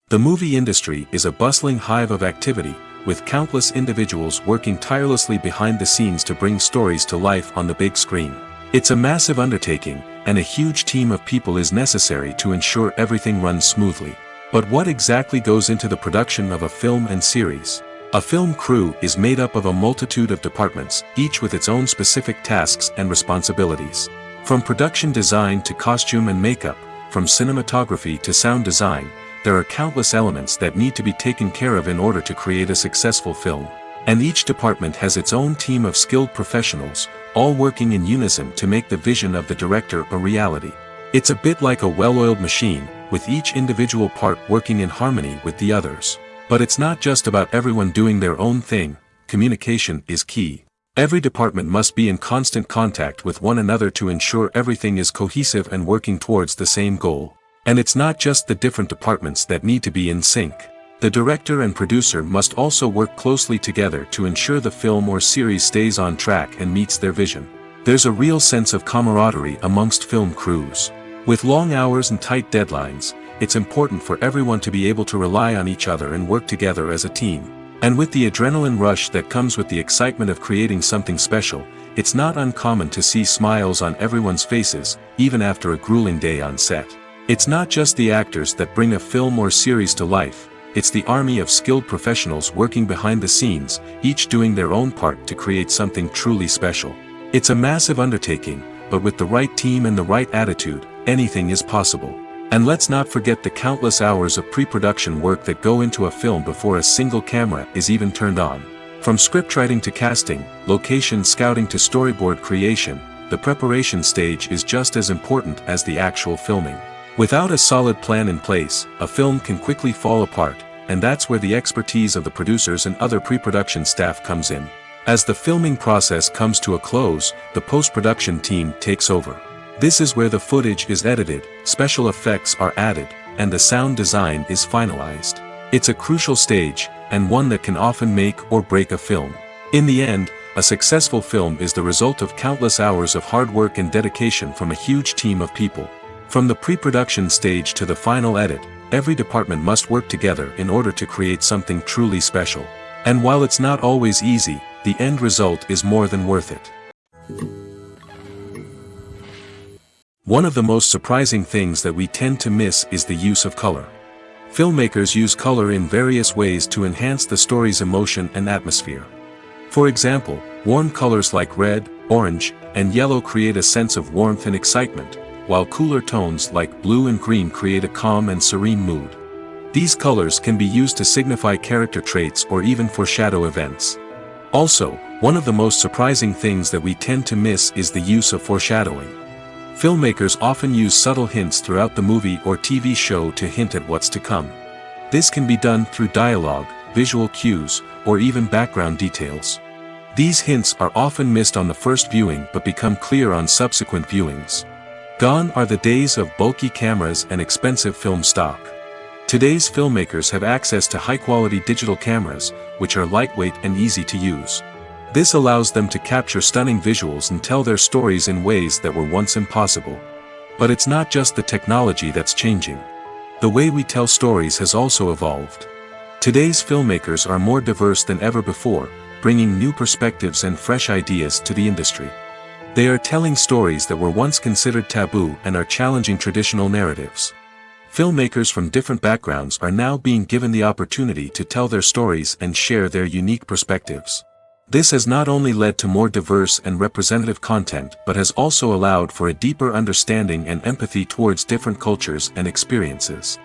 The movie industry is a bustling hive of activity, with countless individuals working tirelessly behind the scenes to bring stories to life on the big screen. It's a massive undertaking, and a huge team of people is necessary to ensure everything runs smoothly. But what exactly goes into the production of a film and series? A film crew is made up of a multitude of departments, each with its own specific tasks and responsibilities. From production design to costume and makeup, from cinematography to sound design, there are countless elements that need to be taken care of in order to create a successful film. And each department has its own team of skilled professionals, all working in unison to make the vision of the director a reality. It's a bit like a well-oiled machine, with each individual part working in harmony with the others. But it's not just about everyone doing their own thing. Communication is key. Every department must be in constant contact with one another to ensure everything is cohesive and working towards the same goal. And it's not just the different departments that need to be in sync. The director and producer must also work closely together to ensure the film or series stays on track and meets their vision. There's a real sense of camaraderie amongst film crews. With long hours and tight deadlines, it's important for everyone to be able to rely on each other and work together as a team. And with the adrenaline rush that comes with the excitement of creating something special, it's not uncommon to see smiles on everyone's faces, even after a grueling day on set. It's not just the actors that bring a film or series to life, it's the army of skilled professionals working behind the scenes, each doing their own part to create something truly special. It's a massive undertaking, but with the right team and the right attitude, anything is possible. And let's not forget the countless hours of pre-production work that go into a film before a single camera is even turned on. From scriptwriting to casting, location scouting to storyboard creation, the preparation stage is just as important as the actual filming. Without a solid plan in place, a film can quickly fall apart, and that's where the expertise of the producers and other pre-production staff comes in. As the filming process comes to a close, the post-production team takes over. This is where the footage is edited, special effects are added, and the sound design is finalized. It's a crucial stage, and one that can often make or break a film. In the end, a successful film is the result of countless hours of hard work and dedication from a huge team of people. From the pre-production stage to the final edit, every department must work together in order to create something truly special. And while it's not always easy, the end result is more than worth it. One of the most surprising things that we tend to miss is the use of color. Filmmakers use color in various ways to enhance the story's emotion and atmosphere. For example, warm colors like red, orange, and yellow create a sense of warmth and excitement, while cooler tones like blue and green create a calm and serene mood. These colors can be used to signify character traits or even foreshadow events. Also, one of the most surprising things that we tend to miss is the use of foreshadowing. Filmmakers often use subtle hints throughout the movie or TV show to hint at what's to come. This can be done through dialogue, visual cues, or even background details. These hints are often missed on the first viewing but become clear on subsequent viewings. Gone are the days of bulky cameras and expensive film stock. Today's filmmakers have access to high-quality digital cameras, which are lightweight and easy to use. This allows them to capture stunning visuals and tell their stories in ways that were once impossible. But it's not just the technology that's changing. The way we tell stories has also evolved. Today's filmmakers are more diverse than ever before, bringing new perspectives and fresh ideas to the industry. They are telling stories that were once considered taboo and are challenging traditional narratives. Filmmakers from different backgrounds are now being given the opportunity to tell their stories and share their unique perspectives. This has not only led to more diverse and representative content but has also allowed for a deeper understanding and empathy towards different cultures and experiences.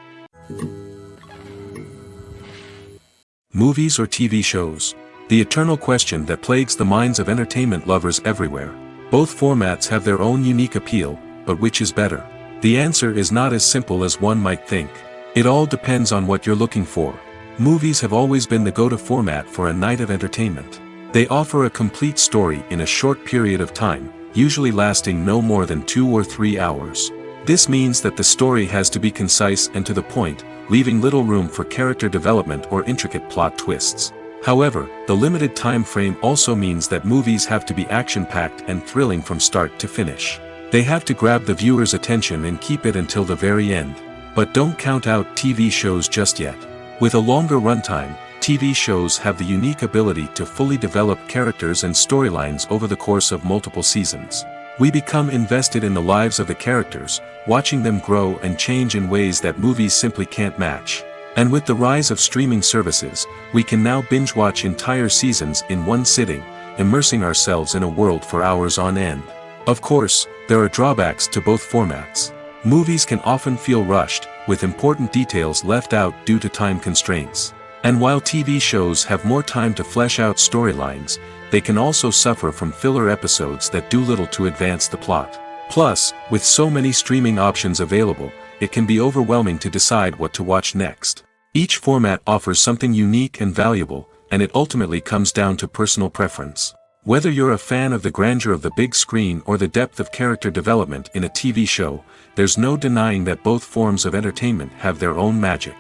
Movies or TV shows? The eternal question that plagues the minds of entertainment lovers everywhere. Both formats have their own unique appeal, but which is better? The answer is not as simple as one might think. It all depends on what you're looking for. Movies have always been the go-to format for a night of entertainment. They offer a complete story in a short period of time, usually lasting no more than 2 or 3 hours. This means that the story has to be concise and to the point, leaving little room for character development or intricate plot twists. However, the limited time frame also means that movies have to be action-packed and thrilling from start to finish. They have to grab the viewer's attention and keep it until the very end. But don't count out TV shows just yet. With a longer runtime, TV shows have the unique ability to fully develop characters and storylines over the course of multiple seasons. We become invested in the lives of the characters, watching them grow and change in ways that movies simply can't match. And with the rise of streaming services, we can now binge-watch entire seasons in one sitting, immersing ourselves in a world for hours on end. Of course, there are drawbacks to both formats. Movies can often feel rushed, with important details left out due to time constraints. And while TV shows have more time to flesh out storylines, they can also suffer from filler episodes that do little to advance the plot. Plus, with so many streaming options available, it can be overwhelming to decide what to watch next. Each format offers something unique and valuable, and it ultimately comes down to personal preference. Whether you're a fan of the grandeur of the big screen or the depth of character development in a TV show, there's no denying that both forms of entertainment have their own magic.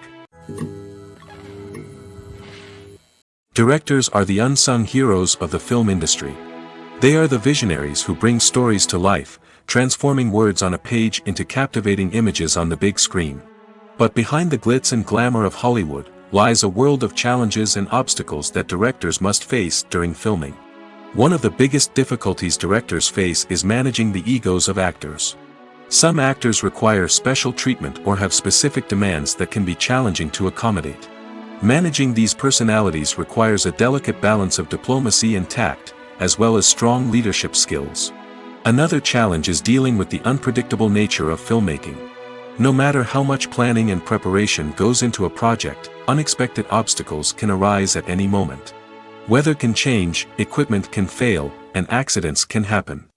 Directors are the unsung heroes of the film industry. They are the visionaries who bring stories to life, transforming words on a page into captivating images on the big screen. But behind the glitz and glamour of Hollywood, lies a world of challenges and obstacles that directors must face during filming. One of the biggest difficulties directors face is managing the egos of actors. Some actors require special treatment or have specific demands that can be challenging to accommodate. Managing these personalities requires a delicate balance of diplomacy and tact, as well as strong leadership skills. Another challenge is dealing with the unpredictable nature of filmmaking. No matter how much planning and preparation goes into a project, unexpected obstacles can arise at any moment. Weather can change, equipment can fail, and accidents can happen.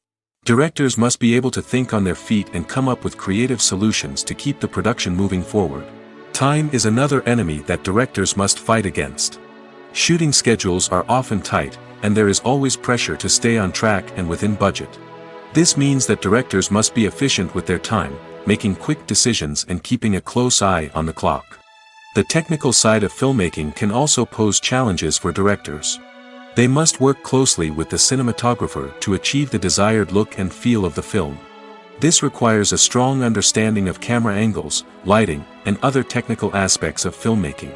Directors must be able to think on their feet and come up with creative solutions to keep the production moving forward. Time is another enemy that directors must fight against. Shooting schedules are often tight, and there is always pressure to stay on track and within budget. This means that directors must be efficient with their time, making quick decisions and keeping a close eye on the clock. The technical side of filmmaking can also pose challenges for directors. They must work closely with the cinematographer to achieve the desired look and feel of the film. This requires a strong understanding of camera angles, lighting, and other technical aspects of filmmaking.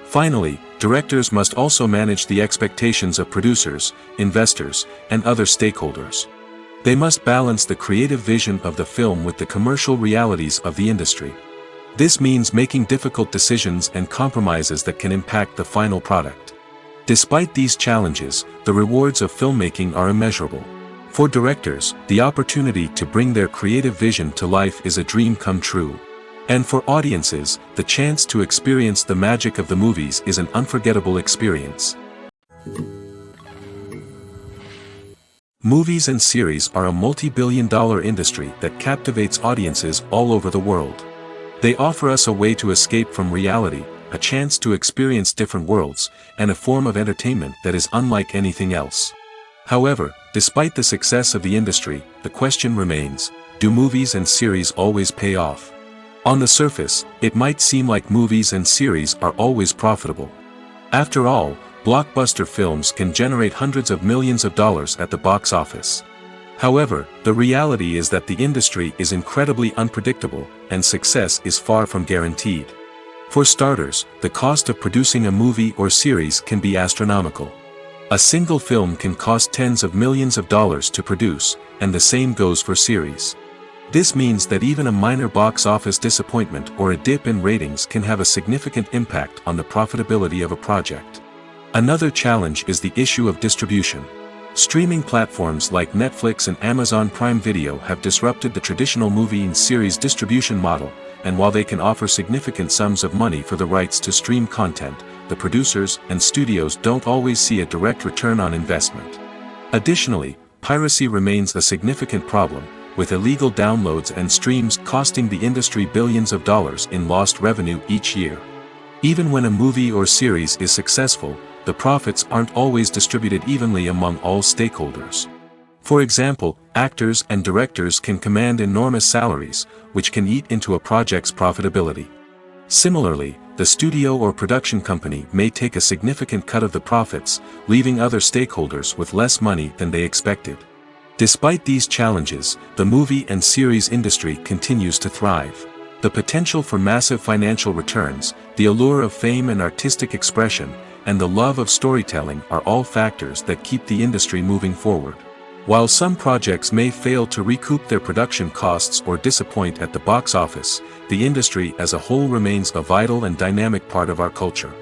Finally, directors must also manage the expectations of producers, investors, and other stakeholders. They must balance the creative vision of the film with the commercial realities of the industry. This means making difficult decisions and compromises that can impact the final product. Despite these challenges, the rewards of filmmaking are immeasurable. For directors, the opportunity to bring their creative vision to life is a dream come true. And for audiences, the chance to experience the magic of the movies is an unforgettable experience. Movies and series are a multi-billion-dollar industry that captivates audiences all over the world. They offer us a way to escape from reality, a chance to experience different worlds, and a form of entertainment that is unlike anything else. However, despite the success of the industry, the question remains, do movies and series always pay off? On the surface, it might seem like movies and series are always profitable. After all, blockbuster films can generate hundreds of millions of dollars at the box office. However, the reality is that the industry is incredibly unpredictable, and success is far from guaranteed. For starters, the cost of producing a movie or series can be astronomical. A single film can cost tens of millions of dollars to produce, and the same goes for series. This means that even a minor box office disappointment or a dip in ratings can have a significant impact on the profitability of a project. Another challenge is the issue of distribution. Streaming platforms like Netflix and Amazon Prime Video have disrupted the traditional movie and series distribution model, and while they can offer significant sums of money for the rights to stream content, the producers and studios don't always see a direct return on investment. Additionally, piracy remains a significant problem, with illegal downloads and streams costing the industry billions of dollars in lost revenue each year. Even when a movie or series is successful, the profits aren't always distributed evenly among all stakeholders. For example, actors and directors can command enormous salaries, which can eat into a project's profitability. Similarly, the studio or production company may take a significant cut of the profits, leaving other stakeholders with less money than they expected. Despite these challenges, the movie and series industry continues to thrive. The potential for massive financial returns, the allure of fame and artistic expression, and the love of storytelling are all factors that keep the industry moving forward. While some projects may fail to recoup their production costs or disappoint at the box office, the industry as a whole remains a vital and dynamic part of our culture.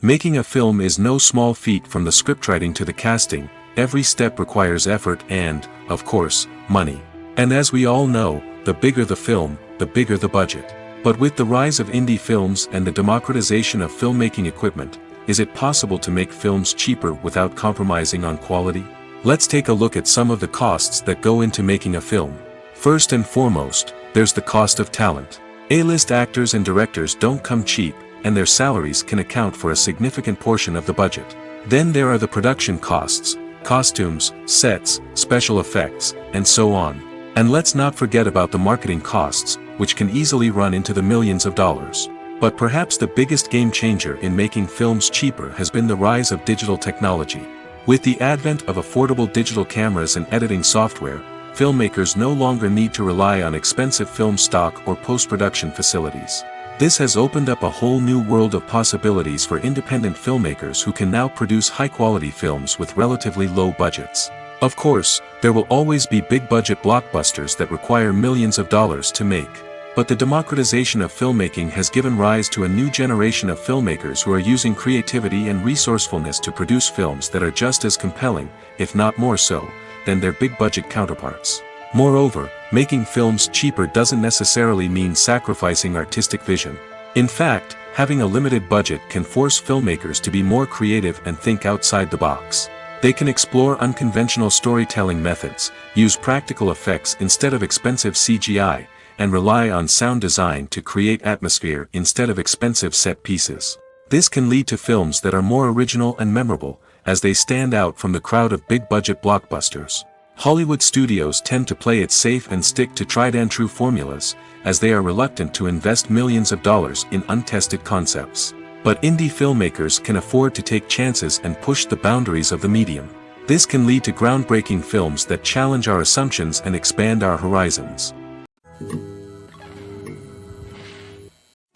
Making a film is no small feat. From the scriptwriting to the casting, every step requires effort and, of course, money. And as we all know, the bigger the film, the bigger the budget. But with the rise of indie films and the democratization of filmmaking equipment, is it possible to make films cheaper without compromising on quality? Let's take a look at some of the costs that go into making a film. First and foremost, there's the cost of talent. A-list actors and directors don't come cheap, and their salaries can account for a significant portion of the budget. Then there are the production costs, costumes, sets, special effects, and so on. And let's not forget about the marketing costs, which can easily run into the millions of dollars. But perhaps the biggest game changer in making films cheaper has been the rise of digital technology. With the advent of affordable digital cameras and editing software, filmmakers no longer need to rely on expensive film stock or post-production facilities. This has opened up a whole new world of possibilities for independent filmmakers who can now produce high-quality films with relatively low budgets. Of course, there will always be big-budget blockbusters that require millions of dollars to make. But the democratization of filmmaking has given rise to a new generation of filmmakers who are using creativity and resourcefulness to produce films that are just as compelling, if not more so, than their big-budget counterparts. Moreover, making films cheaper doesn't necessarily mean sacrificing artistic vision. In fact, having a limited budget can force filmmakers to be more creative and think outside the box. They can explore unconventional storytelling methods, use practical effects instead of expensive CGI, and rely on sound design to create atmosphere instead of expensive set pieces. This can lead to films that are more original and memorable, as they stand out from the crowd of big-budget blockbusters. Hollywood studios tend to play it safe and stick to tried-and-true formulas, as they are reluctant to invest millions of dollars in untested concepts. But indie filmmakers can afford to take chances and push the boundaries of the medium. This can lead to groundbreaking films that challenge our assumptions and expand our horizons.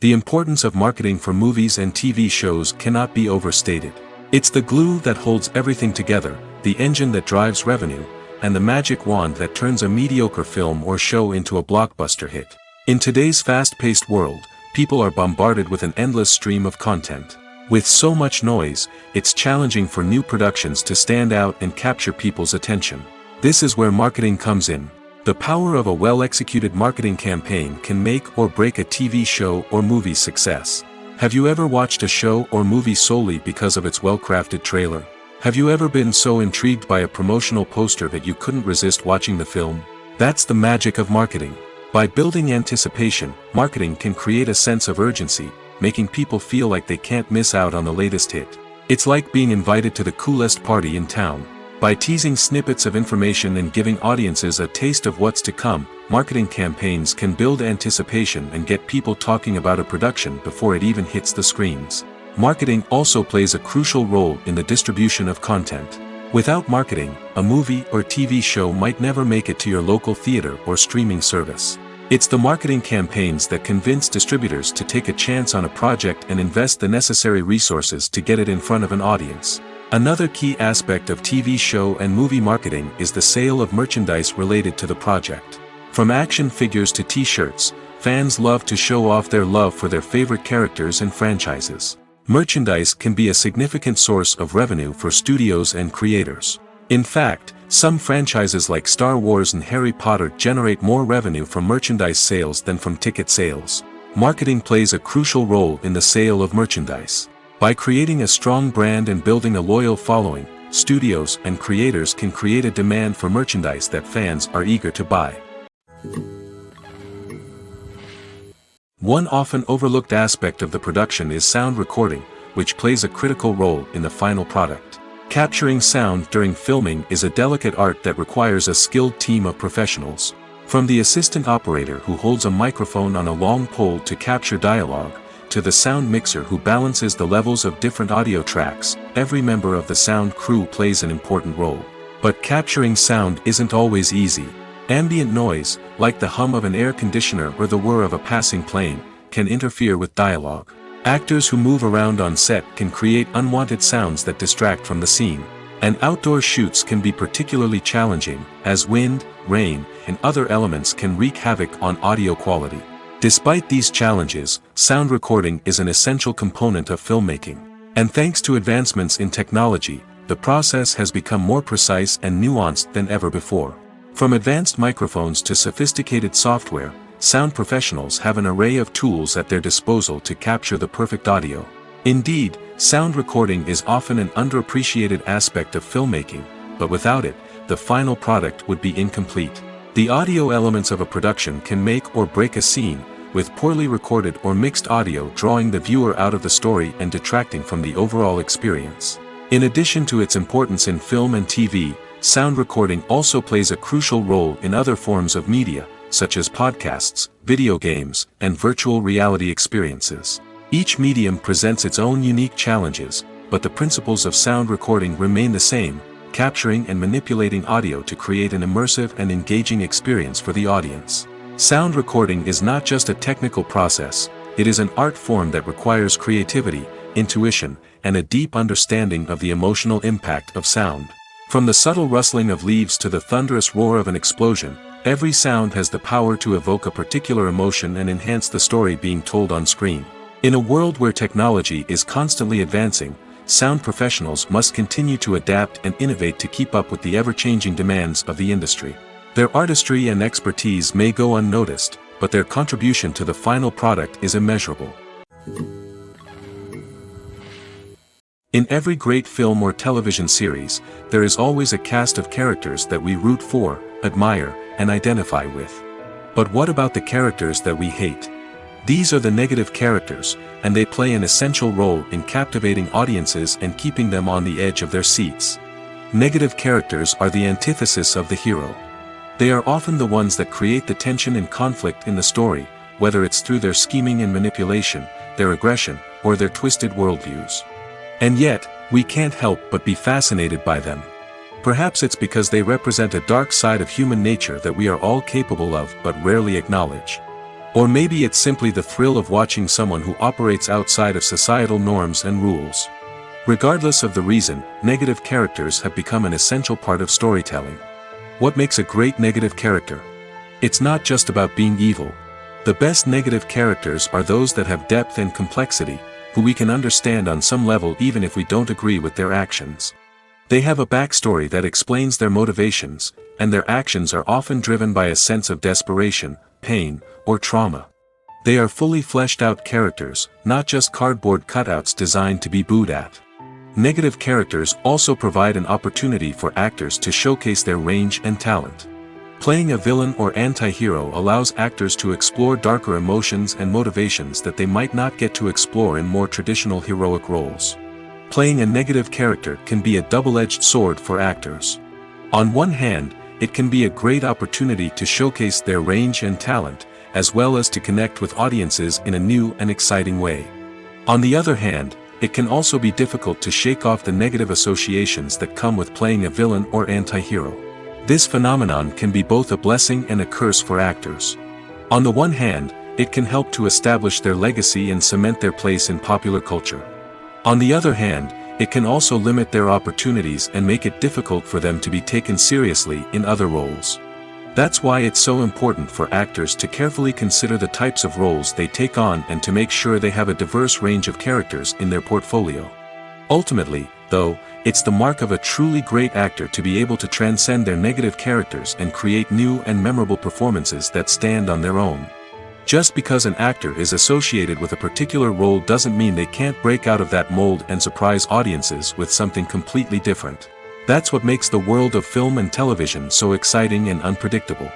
The importance of marketing for movies and TV shows cannot be overstated. It's the glue that holds everything together, the engine that drives revenue, and the magic wand that turns a mediocre film or show into a blockbuster hit. In today's fast-paced world, people are bombarded with an endless stream of content. With so much noise, it's challenging for new productions to stand out and capture people's attention. This is where marketing comes in. The power of a well-executed marketing campaign can make or break a TV show or movie's success. Have you ever watched a show or movie solely because of its well-crafted trailer? Have you ever been so intrigued by a promotional poster that you couldn't resist watching the film? That's the magic of marketing. By building anticipation, marketing can create a sense of urgency, making people feel like they can't miss out on the latest hit. It's like being invited to the coolest party in town. By teasing snippets of information and giving audiences a taste of what's to come, marketing campaigns can build anticipation and get people talking about a production before it even hits the screens. Marketing also plays a crucial role in the distribution of content. Without marketing, a movie or TV show might never make it to your local theater or streaming service. It's the marketing campaigns that convince distributors to take a chance on a project and invest the necessary resources to get it in front of an audience. Another key aspect of TV show and movie marketing is the sale of merchandise related to the project. From action figures to t-shirts, fans love to show off their love for their favorite characters and franchises. Merchandise can be a significant source of revenue for studios and creators. In fact, some franchises like Star Wars and Harry Potter generate more revenue from merchandise sales than from ticket sales. Marketing plays a crucial role in the sale of merchandise. By creating a strong brand and building a loyal following, studios and creators can create a demand for merchandise that fans are eager to buy. One often overlooked aspect of the production is sound recording, which plays a critical role in the final product. Capturing sound during filming is a delicate art that requires a skilled team of professionals. From the assistant operator who holds a microphone on a long pole to capture dialogue, to the sound mixer who balances the levels of different audio tracks, every member of the sound crew plays an important role. But capturing sound isn't always easy. Ambient noise, like the hum of an air conditioner or the whir of a passing plane, can interfere with dialogue. Actors who move around on set can create unwanted sounds that distract from the scene. And outdoor shoots can be particularly challenging, as wind, rain, and other elements can wreak havoc on audio quality. Despite these challenges, sound recording is an essential component of filmmaking. And thanks to advancements in technology, the process has become more precise and nuanced than ever before. From advanced microphones to sophisticated software, sound professionals have an array of tools at their disposal to capture the perfect audio. Indeed, sound recording is often an underappreciated aspect of filmmaking, but without it, the final product would be incomplete. The audio elements of a production can make or break a scene, with poorly recorded or mixed audio drawing the viewer out of the story and detracting from the overall experience. In addition to its importance in film and TV, sound recording also plays a crucial role in other forms of media, such as podcasts, video games, and virtual reality experiences. Each medium presents its own unique challenges, but the principles of sound recording remain the same, capturing and manipulating audio to create an immersive and engaging experience for the audience. Sound recording is not just a technical process, it is an art form that requires creativity, intuition, and a deep understanding of the emotional impact of sound. From the subtle rustling of leaves to the thunderous roar of an explosion, every sound has the power to evoke a particular emotion and enhance the story being told on screen. In a world where technology is constantly advancing, sound professionals must continue to adapt and innovate to keep up with the ever-changing demands of the industry. Their artistry and expertise may go unnoticed, but their contribution to the final product is immeasurable. In every great film or television series, there is always a cast of characters that we root for, admire, and identify with. But what about the characters that we hate? These are the negative characters, and they play an essential role in captivating audiences and keeping them on the edge of their seats. Negative characters are the antithesis of the hero. They are often the ones that create the tension and conflict in the story, whether it's through their scheming and manipulation, their aggression, or their twisted worldviews. And yet, we can't help but be fascinated by them. Perhaps it's because they represent a dark side of human nature that we are all capable of but rarely acknowledge. Or maybe it's simply the thrill of watching someone who operates outside of societal norms and rules. Regardless of the reason, negative characters have become an essential part of storytelling. What makes a great negative character? It's not just about being evil. The best negative characters are those that have depth and complexity, who we can understand on some level even if we don't agree with their actions. They have a backstory that explains their motivations, and their actions are often driven by a sense of desperation, pain, or trauma. They are fully fleshed out characters, not just cardboard cutouts designed to be booed at. Negative characters also provide an opportunity for actors to showcase their range and talent. Playing a villain or anti-hero allows actors to explore darker emotions and motivations that they might not get to explore in more traditional heroic roles. Playing a negative character can be a double-edged sword for actors. On one hand, it can be a great opportunity to showcase their range and talent, as well as to connect with audiences in a new and exciting way. On the other hand, it can also be difficult to shake off the negative associations that come with playing a villain or anti-hero. This phenomenon can be both a blessing and a curse for actors. On the one hand, it can help to establish their legacy and cement their place in popular culture. On the other hand, it can also limit their opportunities and make it difficult for them to be taken seriously in other roles. That's why it's so important for actors to carefully consider the types of roles they take on and to make sure they have a diverse range of characters in their portfolio. Ultimately, though, it's the mark of a truly great actor to be able to transcend their negative characters and create new and memorable performances that stand on their own. Just because an actor is associated with a particular role doesn't mean they can't break out of that mold and surprise audiences with something completely different. That's what makes the world of film and television so exciting and unpredictable.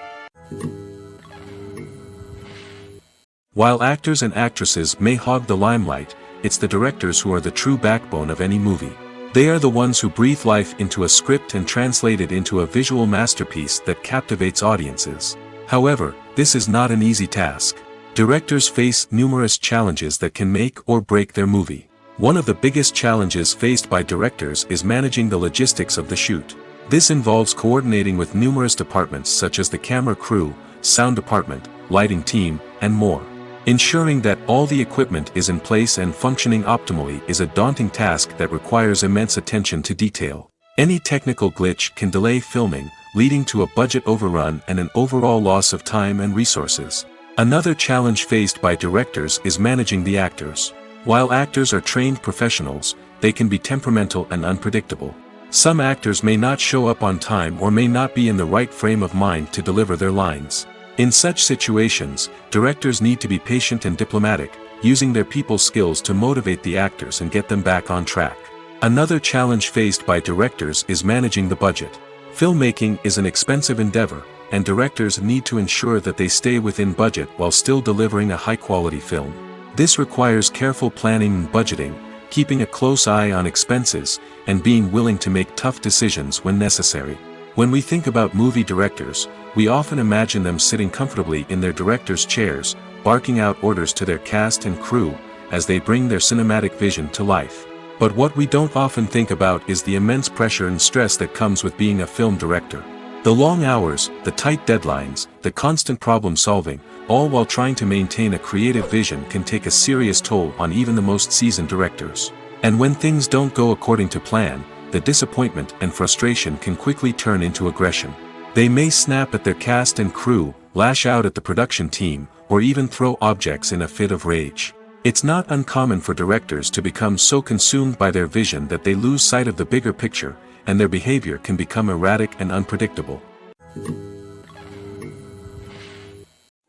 While actors and actresses may hog the limelight, it's the directors who are the true backbone of any movie. They are the ones who breathe life into a script and translate it into a visual masterpiece that captivates audiences. However, this is not an easy task. Directors face numerous challenges that can make or break their movie. One of the biggest challenges faced by directors is managing the logistics of the shoot. This involves coordinating with numerous departments such as the camera crew, sound department, lighting team, and more. Ensuring that all the equipment is in place and functioning optimally is a daunting task that requires immense attention to detail. Any technical glitch can delay filming, leading to a budget overrun and an overall loss of time and resources. Another challenge faced by directors is managing the actors. While actors are trained professionals, they can be temperamental and unpredictable. Some actors may not show up on time or may not be in the right frame of mind to deliver their lines. In such situations, directors need to be patient and diplomatic, using their people skills to motivate the actors and get them back on track. Another challenge faced by directors is managing the budget. Filmmaking is an expensive endeavor, and directors need to ensure that they stay within budget while still delivering a high-quality film. This requires careful planning and budgeting, keeping a close eye on expenses, and being willing to make tough decisions when necessary. When we think about movie directors, we often imagine them sitting comfortably in their director's chairs, barking out orders to their cast and crew, as they bring their cinematic vision to life. But what we don't often think about is the immense pressure and stress that comes with being a film director. The long hours, the tight deadlines, the constant problem solving, all while trying to maintain a creative vision can take a serious toll on even the most seasoned directors. And when things don't go according to plan, the disappointment and frustration can quickly turn into aggression. They may snap at their cast and crew, lash out at the production team, or even throw objects in a fit of rage. It's not uncommon for directors to become so consumed by their vision that they lose sight of the bigger picture, and their behavior can become erratic and unpredictable.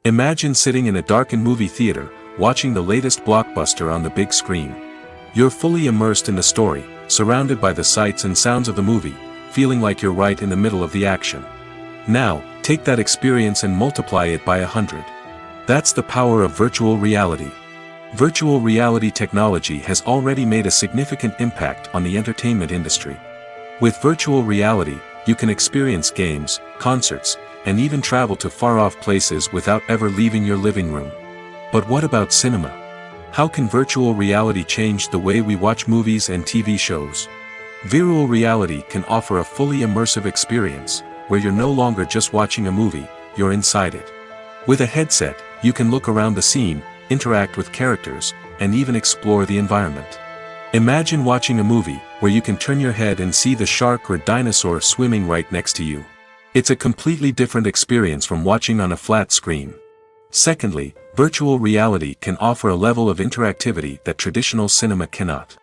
Imagine sitting in a darkened movie theater, watching the latest blockbuster on the big screen. You're fully immersed in the story, surrounded by the sights and sounds of the movie, feeling like you're right in the middle of the action. Now, take that experience and multiply it by 100. That's the power of virtual reality. Virtual reality technology has already made a significant impact on the entertainment industry. With virtual reality, you can experience games, concerts, and even travel to far-off places without ever leaving your living room. But what about cinema? How can virtual reality change the way we watch movies and TV shows? Virtual reality can offer a fully immersive experience, where you're no longer just watching a movie, you're inside it. With a headset, you can look around the scene, interact with characters, and even explore the environment. Imagine watching a movie, where you can turn your head and see the shark or dinosaur swimming right next to you. It's a completely different experience from watching on a flat screen. Secondly, virtual reality can offer a level of interactivity that traditional cinema cannot.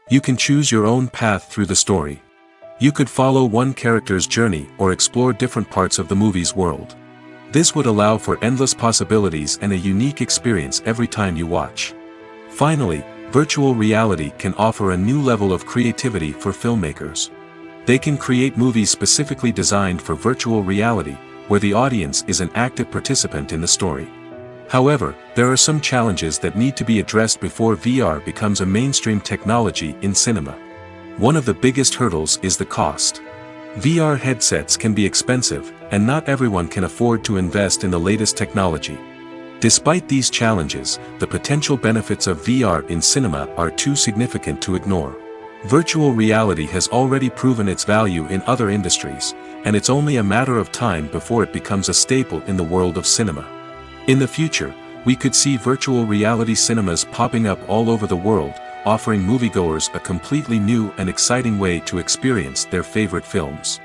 You can choose your own path through the story. You could follow one character's journey or explore different parts of the movie's world. This would allow for endless possibilities and a unique experience every time you watch. Finally, virtual reality can offer a new level of creativity for filmmakers. They can create movies specifically designed for virtual reality, where the audience is an active participant in the story. However, there are some challenges that need to be addressed before VR becomes a mainstream technology in cinema. One of the biggest hurdles is the cost. VR headsets can be expensive, and not everyone can afford to invest in the latest technology. Despite these challenges, the potential benefits of VR in cinema are too significant to ignore. Virtual reality has already proven its value in other industries, and it's only a matter of time before it becomes a staple in the world of cinema. In the future, we could see virtual reality cinemas popping up all over the world, offering moviegoers a completely new and exciting way to experience their favorite films.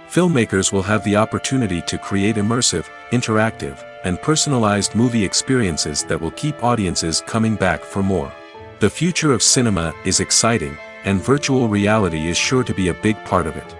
Filmmakers will have the opportunity to create immersive, interactive, and personalized movie experiences that will keep audiences coming back for more. The future of cinema is exciting, and virtual reality is sure to be a big part of it.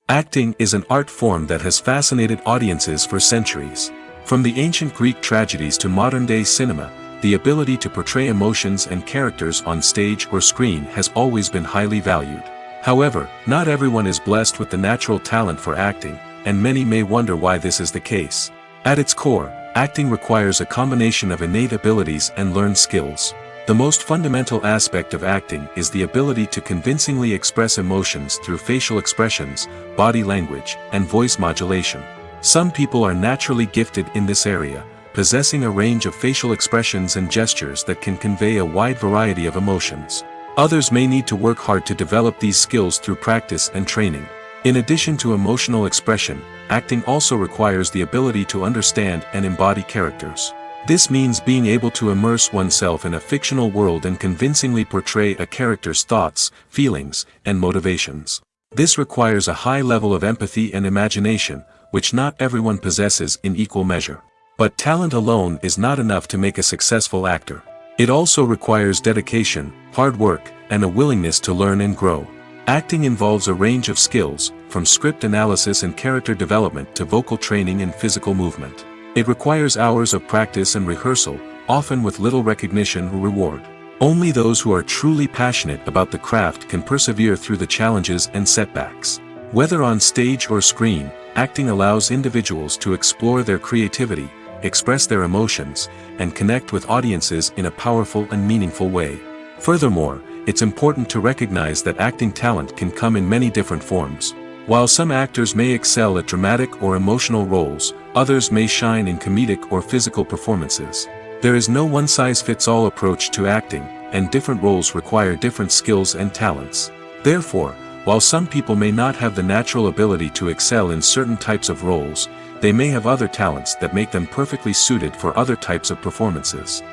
Acting is an art form that has fascinated audiences for centuries. From the ancient Greek tragedies to modern-day cinema, the ability to portray emotions and characters on stage or screen has always been highly valued. However, not everyone is blessed with the natural talent for acting, and many may wonder why this is the case. At its core, acting requires a combination of innate abilities and learned skills. The most fundamental aspect of acting is the ability to convincingly express emotions through facial expressions, body language, and voice modulation. Some people are naturally gifted in this area, possessing a range of facial expressions and gestures that can convey a wide variety of emotions. Others may need to work hard to develop these skills through practice and training. In addition to emotional expression, acting also requires the ability to understand and embody characters. This means being able to immerse oneself in a fictional world and convincingly portray a character's thoughts, feelings, and motivations. This requires a high level of empathy and imagination, which not everyone possesses in equal measure. But talent alone is not enough to make a successful actor. It also requires dedication, hard work, and a willingness to learn and grow. Acting involves a range of skills, from script analysis and character development to vocal training and physical movement. It requires hours of practice and rehearsal, often with little recognition or reward. Only those who are truly passionate about the craft can persevere through the challenges and setbacks. Whether on stage or screen, acting allows individuals to explore their creativity, express their emotions, and connect with audiences in a powerful and meaningful way. Furthermore, it's important to recognize that acting talent can come in many different forms. While some actors may excel at dramatic or emotional roles, others may shine in comedic or physical performances. There is no one-size-fits-all approach to acting, and different roles require different skills and talents. Therefore, while some people may not have the natural ability to excel in certain types of roles, they may have other talents that make them perfectly suited for other types of performances.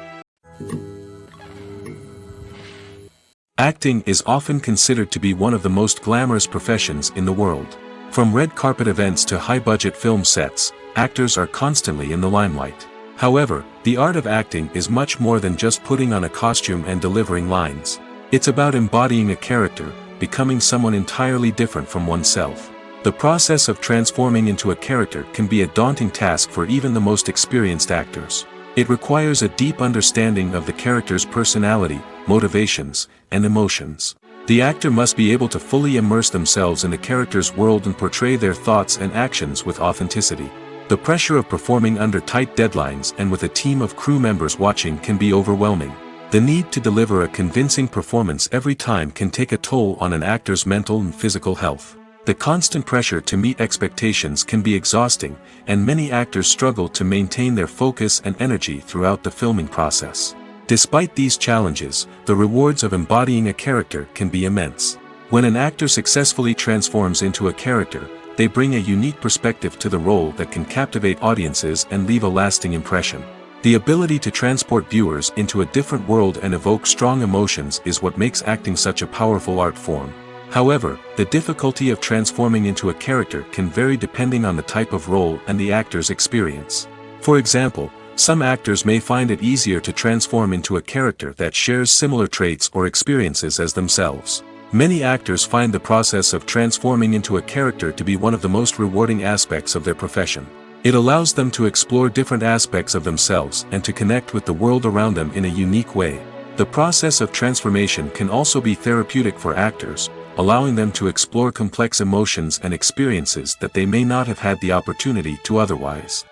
Acting is often considered to be one of the most glamorous professions in the world. From red carpet events to high-budget film sets, actors are constantly in the limelight. However, the art of acting is much more than just putting on a costume and delivering lines. It's about embodying a character, becoming someone entirely different from oneself. The process of transforming into a character can be a daunting task for even the most experienced actors. It requires a deep understanding of the character's personality, motivations, and emotions. The actor must be able to fully immerse themselves in the character's world and portray their thoughts and actions with authenticity. The pressure of performing under tight deadlines and with a team of crew members watching can be overwhelming. The need to deliver a convincing performance every time can take a toll on an actor's mental and physical health. The constant pressure to meet expectations can be exhausting, and many actors struggle to maintain their focus and energy throughout the filming process. Despite these challenges, the rewards of embodying a character can be immense. When an actor successfully transforms into a character, they bring a unique perspective to the role that can captivate audiences and leave a lasting impression. The ability to transport viewers into a different world and evoke strong emotions is what makes acting such a powerful art form. However, the difficulty of transforming into a character can vary depending on the type of role and the actor's experience. For example, some actors may find it easier to transform into a character that shares similar traits or experiences as themselves. Many actors find the process of transforming into a character to be one of the most rewarding aspects of their profession. It allows them to explore different aspects of themselves and to connect with the world around them in a unique way. The process of transformation can also be therapeutic for actors, allowing them to explore complex emotions and experiences that they may not have had the opportunity to otherwise.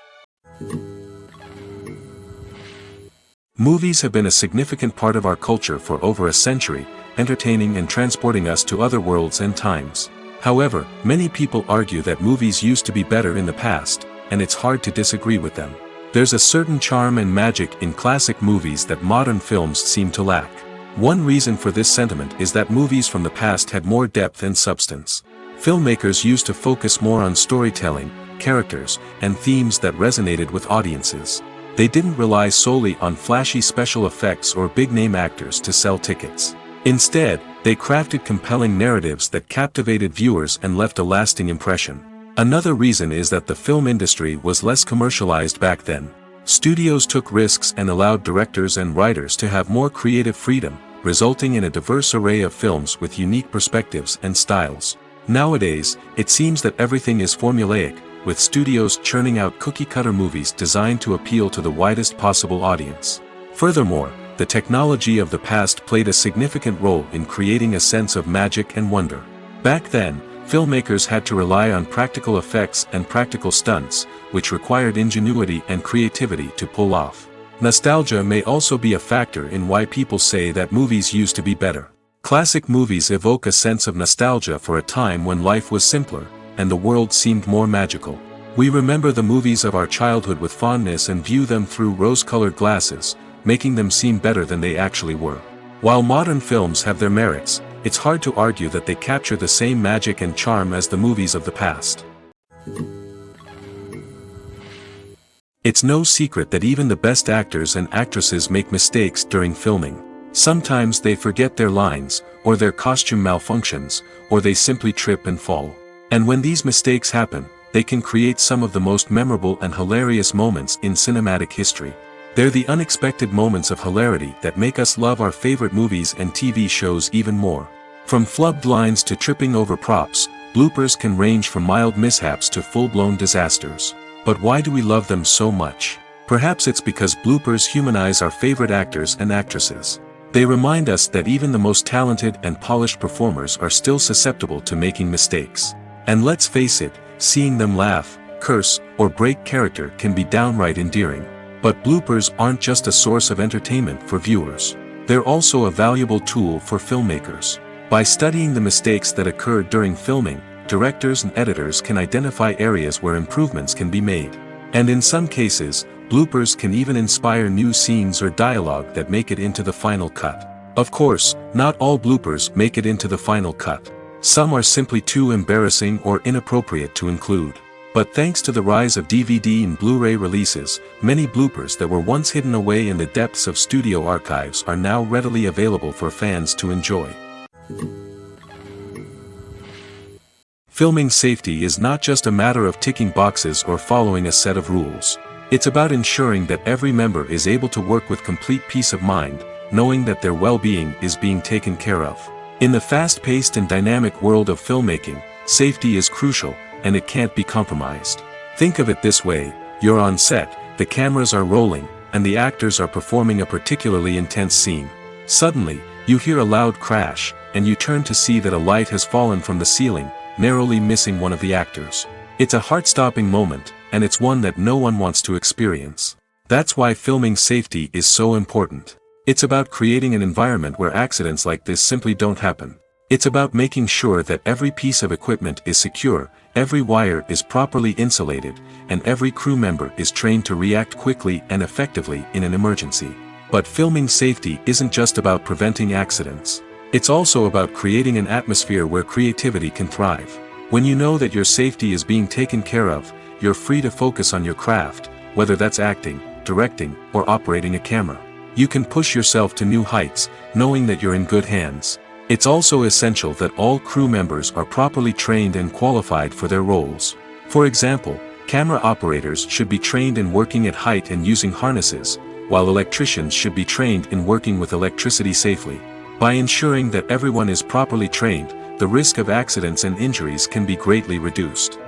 Movies have been a significant part of our culture for over a century, entertaining and transporting us to other worlds and times. However, many people argue that movies used to be better in the past, and it's hard to disagree with them. There's a certain charm and magic in classic movies that modern films seem to lack. One reason for this sentiment is that movies from the past had more depth and substance. Filmmakers used to focus more on storytelling, characters, and themes that resonated with audiences. They didn't rely solely on flashy special effects or big-name actors to sell tickets. Instead, they crafted compelling narratives that captivated viewers and left a lasting impression. Another reason is that the film industry was less commercialized back then. Studios took risks and allowed directors and writers to have more creative freedom, resulting in a diverse array of films with unique perspectives and styles. Nowadays, it seems that everything is formulaic, with studios churning out cookie-cutter movies designed to appeal to the widest possible audience. Furthermore, the technology of the past played a significant role in creating a sense of magic and wonder. Back then, filmmakers had to rely on practical effects and practical stunts, which required ingenuity and creativity to pull off. Nostalgia may also be a factor in why people say that movies used to be better. Classic movies evoke a sense of nostalgia for a time when life was simpler, and the world seemed more magical. We remember the movies of our childhood with fondness and view them through rose-colored glasses, making them seem better than they actually were. While modern films have their merits, it's hard to argue that they capture the same magic and charm as the movies of the past. It's no secret that even the best actors and actresses make mistakes during filming. Sometimes they forget their lines, or their costume malfunctions, or they simply trip and fall. And when these mistakes happen, they can create some of the most memorable and hilarious moments in cinematic history. They're the unexpected moments of hilarity that make us love our favorite movies and TV shows even more. From flubbed lines to tripping over props, bloopers can range from mild mishaps to full-blown disasters. But why do we love them so much? Perhaps it's because bloopers humanize our favorite actors and actresses. They remind us that even the most talented and polished performers are still susceptible to making mistakes. And let's face it, seeing them laugh, curse, or break character can be downright endearing. But bloopers aren't just a source of entertainment for viewers. They're also a valuable tool for filmmakers. By studying the mistakes that occurred during filming, directors and editors can identify areas where improvements can be made. And in some cases, bloopers can even inspire new scenes or dialogue that make it into the final cut. Of course, not all bloopers make it into the final cut. Some are simply too embarrassing or inappropriate to include. But thanks to the rise of DVD and Blu-ray releases, many bloopers that were once hidden away in the depths of studio archives are now readily available for fans to enjoy. Filming safety is not just a matter of ticking boxes or following a set of rules. It's about ensuring that every member is able to work with complete peace of mind, knowing that their well-being is being taken care of. In the fast-paced and dynamic world of filmmaking, safety is crucial, and it can't be compromised. Think of it this way: you're on set, the cameras are rolling, and the actors are performing a particularly intense scene. Suddenly, you hear a loud crash, and you turn to see that a light has fallen from the ceiling, narrowly missing one of the actors. It's a heart-stopping moment, and it's one that no one wants to experience. That's why filming safety is so important. It's about creating an environment where accidents like this simply don't happen. It's about making sure that every piece of equipment is secure, every wire is properly insulated, and every crew member is trained to react quickly and effectively in an emergency. But filming safety isn't just about preventing accidents. It's also about creating an atmosphere where creativity can thrive. When you know that your safety is being taken care of, you're free to focus on your craft, whether that's acting, directing, or operating a camera. You can push yourself to new heights, knowing that you're in good hands. It's also essential that all crew members are properly trained and qualified for their roles. For example, camera operators should be trained in working at height and using harnesses, while electricians should be trained in working with electricity safely. By ensuring that everyone is properly trained, the risk of accidents and injuries can be greatly reduced.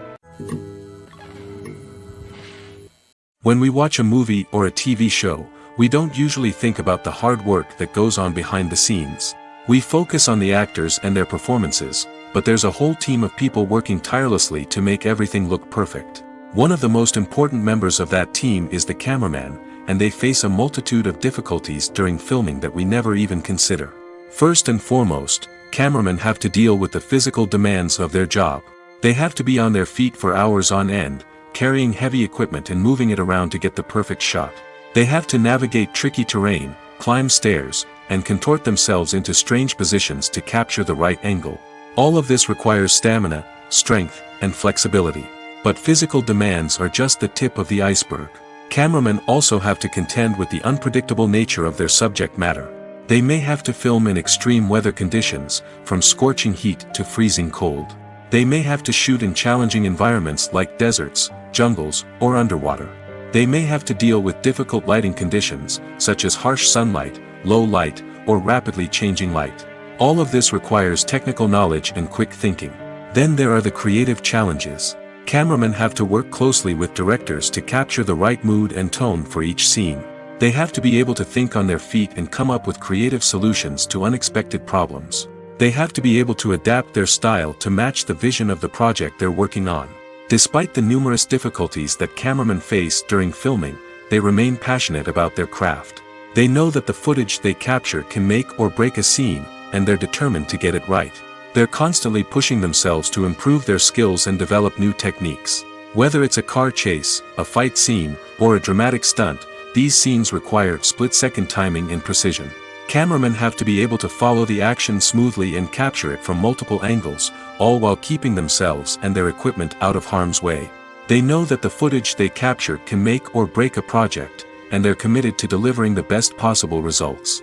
When we watch a movie or a TV show, we don't usually think about the hard work that goes on behind the scenes. We focus on the actors and their performances, but there's a whole team of people working tirelessly to make everything look perfect. One of the most important members of that team is the cameraman, and they face a multitude of difficulties during filming that we never even consider. First and foremost, cameramen have to deal with the physical demands of their job. They have to be on their feet for hours on end, carrying heavy equipment and moving it around to get the perfect shot. They have to navigate tricky terrain, climb stairs, and contort themselves into strange positions to capture the right angle. All of this requires stamina, strength, and flexibility. But physical demands are just the tip of the iceberg. Cameramen also have to contend with the unpredictable nature of their subject matter. They may have to film in extreme weather conditions, from scorching heat to freezing cold. They may have to shoot in challenging environments like deserts, jungles, or underwater. They may have to deal with difficult lighting conditions, such as harsh sunlight, low light, or rapidly changing light. All of this requires technical knowledge and quick thinking. Then there are the creative challenges. Cameramen have to work closely with directors to capture the right mood and tone for each scene. They have to be able to think on their feet and come up with creative solutions to unexpected problems. They have to be able to adapt their style to match the vision of the project they're working on. Despite the numerous difficulties that cameramen face during filming, they remain passionate about their craft. They know that the footage they capture can make or break a scene, and they're determined to get it right. They're constantly pushing themselves to improve their skills and develop new techniques. Whether it's a car chase, a fight scene, or a dramatic stunt, these scenes require split-second timing and precision. Cameramen have to be able to follow the action smoothly and capture it from multiple angles, all while keeping themselves and their equipment out of harm's way. They know that the footage they capture can make or break a project, and they're committed to delivering the best possible results.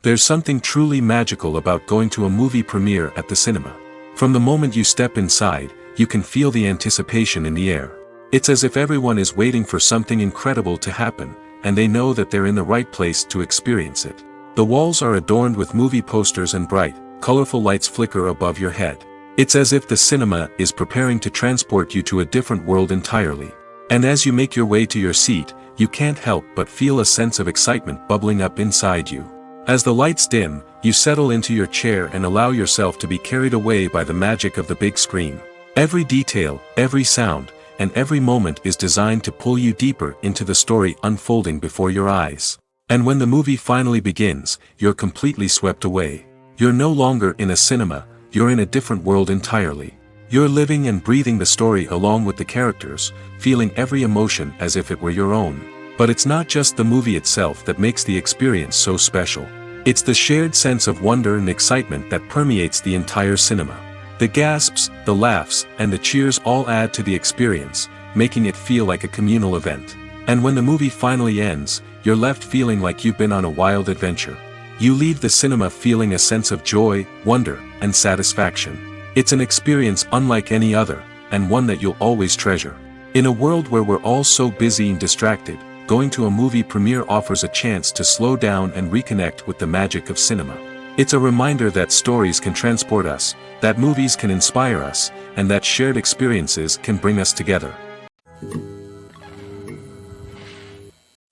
There's something truly magical about going to a movie premiere at the cinema. From the moment you step inside, you can feel the anticipation in the air. It's as if everyone is waiting for something incredible to happen, and they know that they're in the right place to experience it. The walls are adorned with movie posters and bright, colorful lights flicker above your head. It's as if the cinema is preparing to transport you to a different world entirely. And as you make your way to your seat, you can't help but feel a sense of excitement bubbling up inside you. As the lights dim, you settle into your chair and allow yourself to be carried away by the magic of the big screen. Every detail, every sound, and every moment is designed to pull you deeper into the story unfolding before your eyes. And when the movie finally begins, you're completely swept away. You're no longer in a cinema, you're in a different world entirely. You're living and breathing the story along with the characters, feeling every emotion as if it were your own. But it's not just the movie itself that makes the experience so special. It's the shared sense of wonder and excitement that permeates the entire cinema. The gasps, the laughs, and the cheers all add to the experience, making it feel like a communal event. And when the movie finally ends, you're left feeling like you've been on a wild adventure. You leave the cinema feeling a sense of joy, wonder, and satisfaction. It's an experience unlike any other, and one that you'll always treasure. In a world where we're all so busy and distracted, going to a movie premiere offers a chance to slow down and reconnect with the magic of cinema. It's a reminder that stories can transport us, that movies can inspire us, and that shared experiences can bring us together.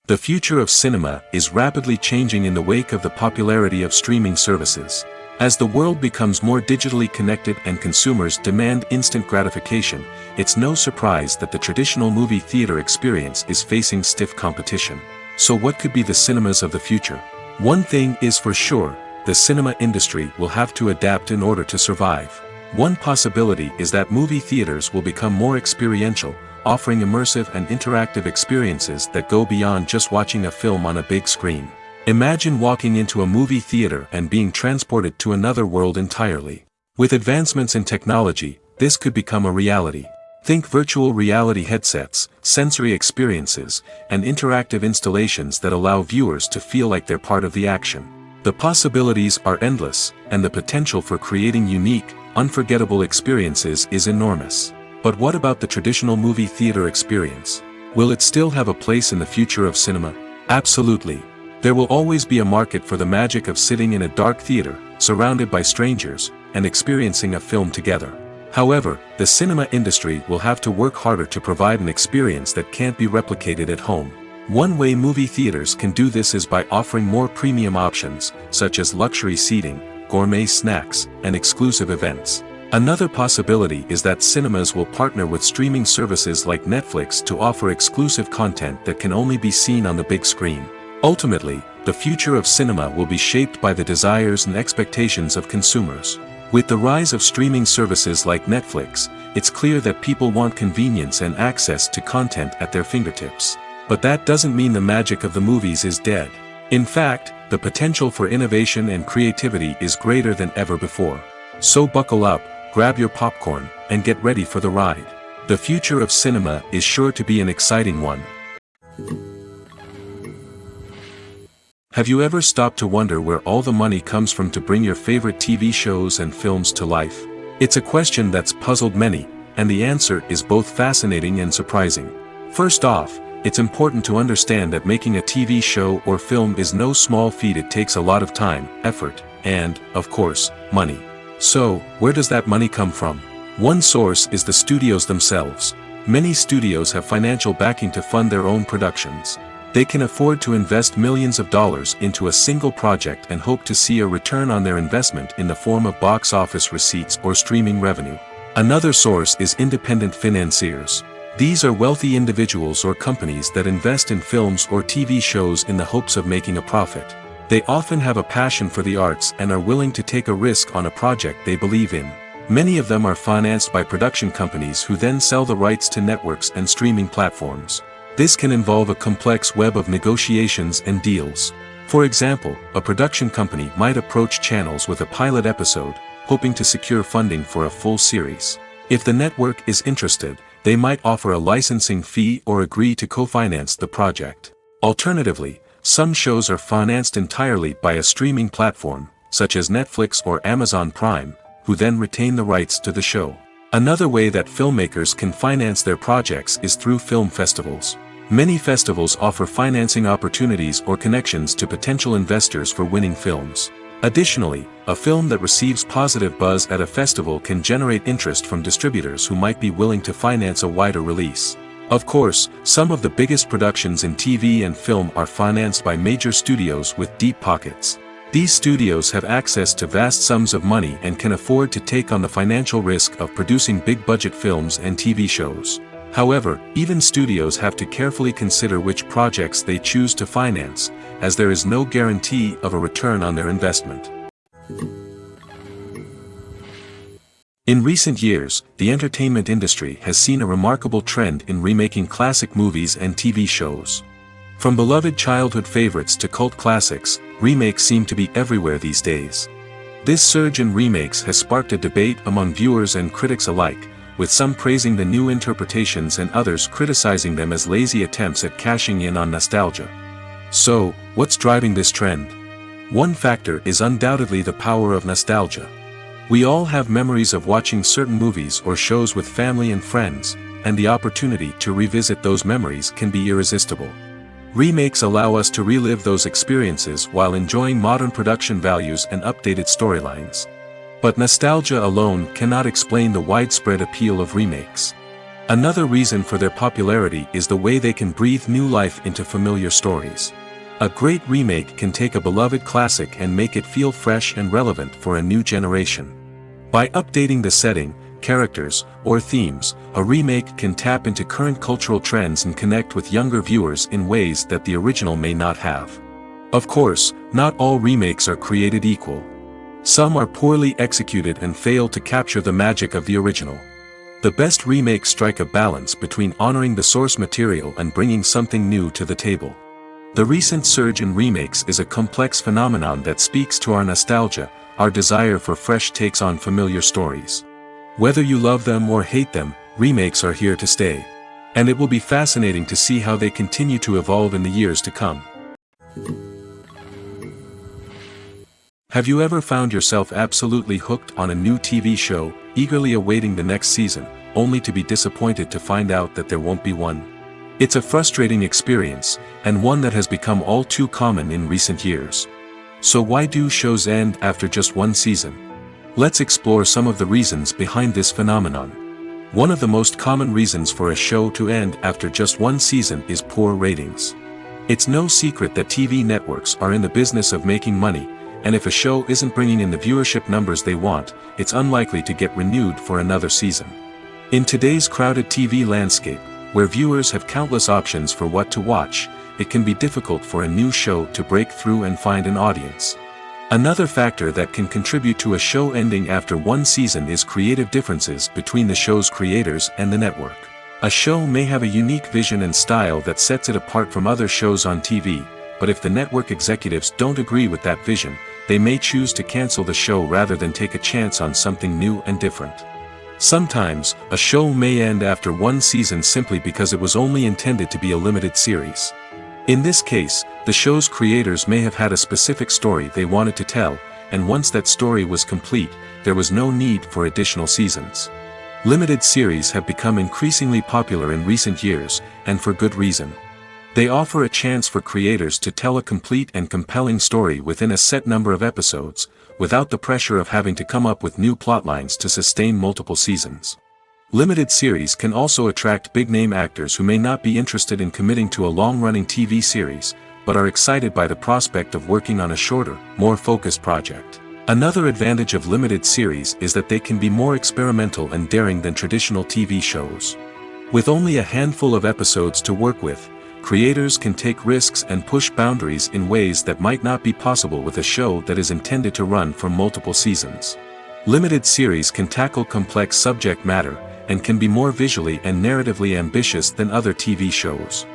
The future of cinema is rapidly changing in the wake of the popularity of streaming services. As the world becomes more digitally connected and consumers demand instant gratification, it's no surprise that the traditional movie theater experience is facing stiff competition. So what could be the cinemas of the future? One thing is for sure, the cinema industry will have to adapt in order to survive. One possibility is that movie theaters will become more experiential, offering immersive and interactive experiences that go beyond just watching a film on a big screen. Imagine walking into a movie theater and being transported to another world entirely. With advancements in technology, this could become a reality. Think virtual reality headsets, sensory experiences, and interactive installations that allow viewers to feel like they're part of the action. The possibilities are endless, and the potential for creating unique, unforgettable experiences is enormous. But what about the traditional movie theater experience? Will it still have a place in the future of cinema? Absolutely. There will always be a market for the magic of sitting in a dark theater, surrounded by strangers, and experiencing a film together. However, the cinema industry will have to work harder to provide an experience that can't be replicated at home. One way movie theaters can do this is by offering more premium options, such as luxury seating, gourmet snacks, and exclusive events. Another possibility is that cinemas will partner with streaming services like Netflix to offer exclusive content that can only be seen on the big screen. Ultimately, the future of cinema will be shaped by the desires and expectations of consumers. With the rise of streaming services like Netflix, it's clear that people want convenience and access to content at their fingertips. But that doesn't mean the magic of the movies is dead. In fact, the potential for innovation and creativity is greater than ever before. So buckle up, grab your popcorn, and get ready for the ride. The future of cinema is sure to be an exciting one. Have you ever stopped to wonder where all the money comes from to bring your favorite TV shows and films to life? It's a question that's puzzled many, and the answer is both fascinating and surprising. First off, it's important to understand that making a TV show or film is no small feat. It takes a lot of time, effort, and, of course, money. So, where does that money come from? One source is the studios themselves. Many studios have financial backing to fund their own productions. They can afford to invest millions of dollars into a single project and hope to see a return on their investment in the form of box office receipts or streaming revenue. Another source is independent financiers. These are wealthy individuals or companies that invest in films or TV shows in the hopes of making a profit. They often have a passion for the arts and are willing to take a risk on a project they believe in. Many of them are financed by production companies who then sell the rights to networks and streaming platforms. This can involve a complex web of negotiations and deals. For example, a production company might approach channels with a pilot episode, hoping to secure funding for a full series. If the network is interested, they might offer a licensing fee or agree to co-finance the project. Alternatively, some shows are financed entirely by a streaming platform, such as Netflix or Amazon Prime, who then retain the rights to the show. Another way that filmmakers can finance their projects is through film festivals. Many festivals offer financing opportunities or connections to potential investors for winning films. Additionally, a film that receives positive buzz at a festival can generate interest from distributors who might be willing to finance a wider release. Of course, some of the biggest productions in TV and film are financed by major studios with deep pockets. These studios have access to vast sums of money and can afford to take on the financial risk of producing big-budget films and TV shows. However, even studios have to carefully consider which projects they choose to finance, as there is no guarantee of a return on their investment. In recent years, the entertainment industry has seen a remarkable trend in remaking classic movies and TV shows. From beloved childhood favorites to cult classics, remakes seem to be everywhere these days. This surge in remakes has sparked a debate among viewers and critics alike, with some praising the new interpretations and others criticizing them as lazy attempts at cashing in on nostalgia. So, what's driving this trend? One factor is undoubtedly the power of nostalgia. We all have memories of watching certain movies or shows with family and friends, and the opportunity to revisit those memories can be irresistible. Remakes allow us to relive those experiences while enjoying modern production values and updated storylines. But nostalgia alone cannot explain the widespread appeal of remakes. Another reason for their popularity is the way they can breathe new life into familiar stories. A great remake can take a beloved classic and make it feel fresh and relevant for a new generation. By updating the setting, characters, or themes, a remake can tap into current cultural trends and connect with younger viewers in ways that the original may not have. Of course, not all remakes are created equal. Some are poorly executed and fail to capture the magic of the original. The best remakes strike a balance between honoring the source material and bringing something new to the table. The recent surge in remakes is a complex phenomenon that speaks to our nostalgia, our desire for fresh takes on familiar stories. Whether you love them or hate them, remakes are here to stay. And it will be fascinating to see how they continue to evolve in the years to come. Have you ever found yourself absolutely hooked on a new TV show, eagerly awaiting the next season, only to be disappointed to find out that there won't be one? It's a frustrating experience, and one that has become all too common in recent years. So why do shows end after just one season? Let's explore some of the reasons behind this phenomenon. One of the most common reasons for a show to end after just one season is poor ratings. It's no secret that TV networks are in the business of making money, and if a show isn't bringing in the viewership numbers they want, it's unlikely to get renewed for another season. In today's crowded TV landscape, where viewers have countless options for what to watch, it can be difficult for a new show to break through and find an audience. Another factor that can contribute to a show ending after one season is creative differences between the show's creators and the network. A show may have a unique vision and style that sets it apart from other shows on TV, but if the network executives don't agree with that vision, they may choose to cancel the show rather than take a chance on something new and different. Sometimes, a show may end after one season simply because it was only intended to be a limited series. In this case, the show's creators may have had a specific story they wanted to tell, and once that story was complete, there was no need for additional seasons. Limited series have become increasingly popular in recent years, and for good reason. They offer a chance for creators to tell a complete and compelling story within a set number of episodes, without the pressure of having to come up with new plotlines to sustain multiple seasons. Limited series can also attract big-name actors who may not be interested in committing to a long-running TV series, but are excited by the prospect of working on a shorter, more focused project. Another advantage of limited series is that they can be more experimental and daring than traditional TV shows. With only a handful of episodes to work with, creators can take risks and push boundaries in ways that might not be possible with a show that is intended to run for multiple seasons. Limited series can tackle complex subject matter, and can be more visually and narratively ambitious than other TV shows.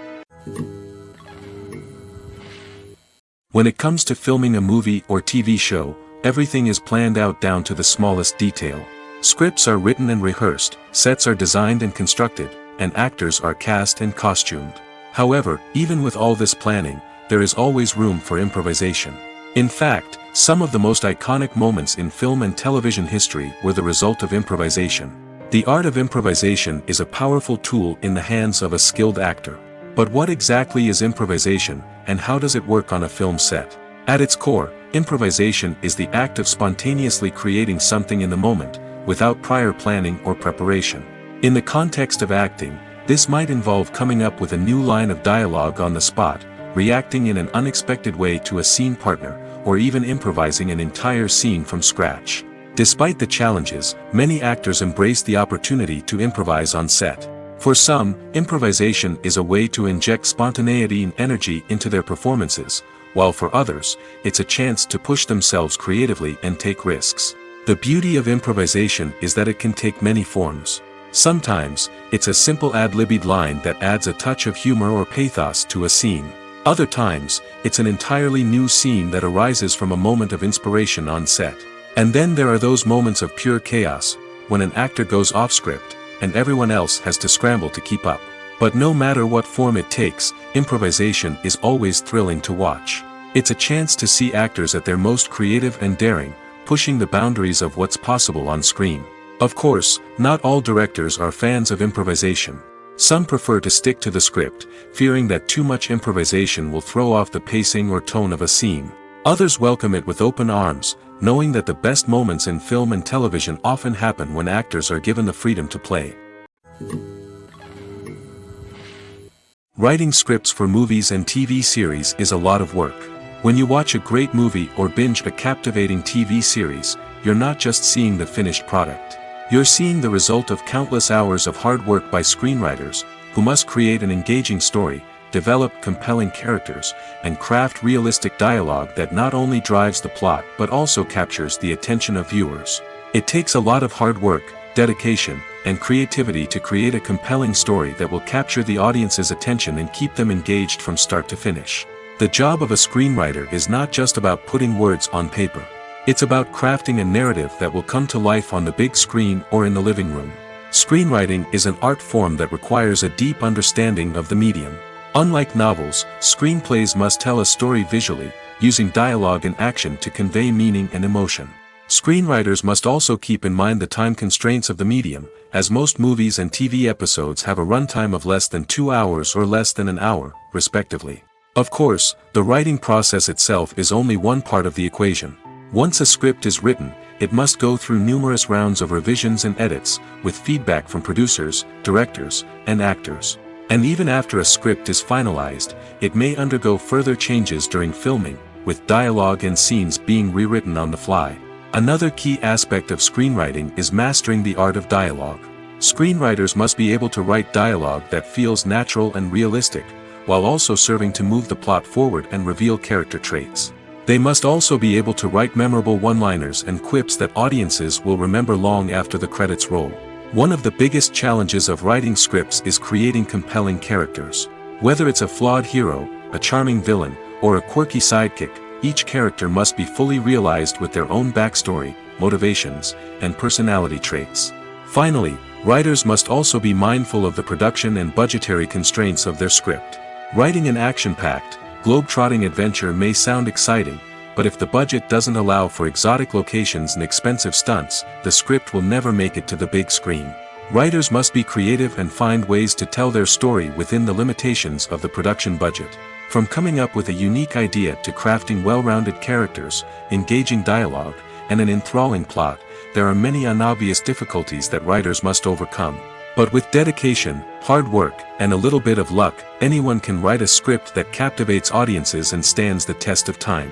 When it comes to filming a movie or TV show, everything is planned out down to the smallest detail. Scripts are written and rehearsed, sets are designed and constructed, and actors are cast and costumed. However, even with all this planning, there is always room for improvisation. In fact, some of the most iconic moments in film and television history were the result of improvisation. The art of improvisation is a powerful tool in the hands of a skilled actor. But what exactly is improvisation, and how does it work on a film set? At its core, improvisation is the act of spontaneously creating something in the moment, without prior planning or preparation. In the context of acting, this might involve coming up with a new line of dialogue on the spot, reacting in an unexpected way to a scene partner, or even improvising an entire scene from scratch. Despite the challenges, many actors embrace the opportunity to improvise on set. For some, improvisation is a way to inject spontaneity and energy into their performances, while for others, it's a chance to push themselves creatively and take risks. The beauty of improvisation is that it can take many forms. Sometimes, it's a simple ad-libbed line that adds a touch of humor or pathos to a scene. Other times, it's an entirely new scene that arises from a moment of inspiration on set. And then there are those moments of pure chaos, when an actor goes off script, and everyone else has to scramble to keep up. But no matter what form it takes, improvisation is always thrilling to watch. It's a chance to see actors at their most creative and daring, pushing the boundaries of what's possible on screen. Of course, not all directors are fans of improvisation. Some prefer to stick to the script, fearing that too much improvisation will throw off the pacing or tone of a scene. Others welcome it with open arms, knowing that the best moments in film and television often happen when actors are given the freedom to play. Writing scripts for movies and TV series is a lot of work. When you watch a great movie or binge a captivating TV series, you're not just seeing the finished product. You're seeing the result of countless hours of hard work by screenwriters, who must create an engaging story, develop compelling characters, and craft realistic dialogue that not only drives the plot but also captures the attention of viewers. It takes a lot of hard work, dedication, and creativity to create a compelling story that will capture the audience's attention and keep them engaged from start to finish. The job of a screenwriter is not just about putting words on paper. It's about crafting a narrative that will come to life on the big screen or in the living room. Screenwriting is an art form that requires a deep understanding of the medium. Unlike novels, screenplays must tell a story visually, using dialogue and action to convey meaning and emotion. Screenwriters must also keep in mind the time constraints of the medium, as most movies and TV episodes have a runtime of less than 2 hours or less than an hour, respectively. Of course, the writing process itself is only one part of the equation. Once a script is written, it must go through numerous rounds of revisions and edits, with feedback from producers, directors, and actors. And even after a script is finalized, it may undergo further changes during filming, with dialogue and scenes being rewritten on the fly. Another key aspect of screenwriting is mastering the art of dialogue. Screenwriters must be able to write dialogue that feels natural and realistic, while also serving to move the plot forward and reveal character traits. They must also be able to write memorable one-liners and quips that audiences will remember long after the credits roll. One of the biggest challenges of writing scripts is creating compelling characters. Whether it's a flawed hero, a charming villain, or a quirky sidekick, each character must be fully realized with their own backstory, motivations, and personality traits. Finally, writers must also be mindful of the production and budgetary constraints of their script. Writing an action-packed, globe-trotting adventure may sound exciting, but if the budget doesn't allow for exotic locations and expensive stunts, the script will never make it to the big screen. Writers must be creative and find ways to tell their story within the limitations of the production budget. From coming up with a unique idea to crafting well-rounded characters, engaging dialogue, and an enthralling plot, there are many unobvious difficulties that writers must overcome. But with dedication, hard work, and a little bit of luck, anyone can write a script that captivates audiences and stands the test of time.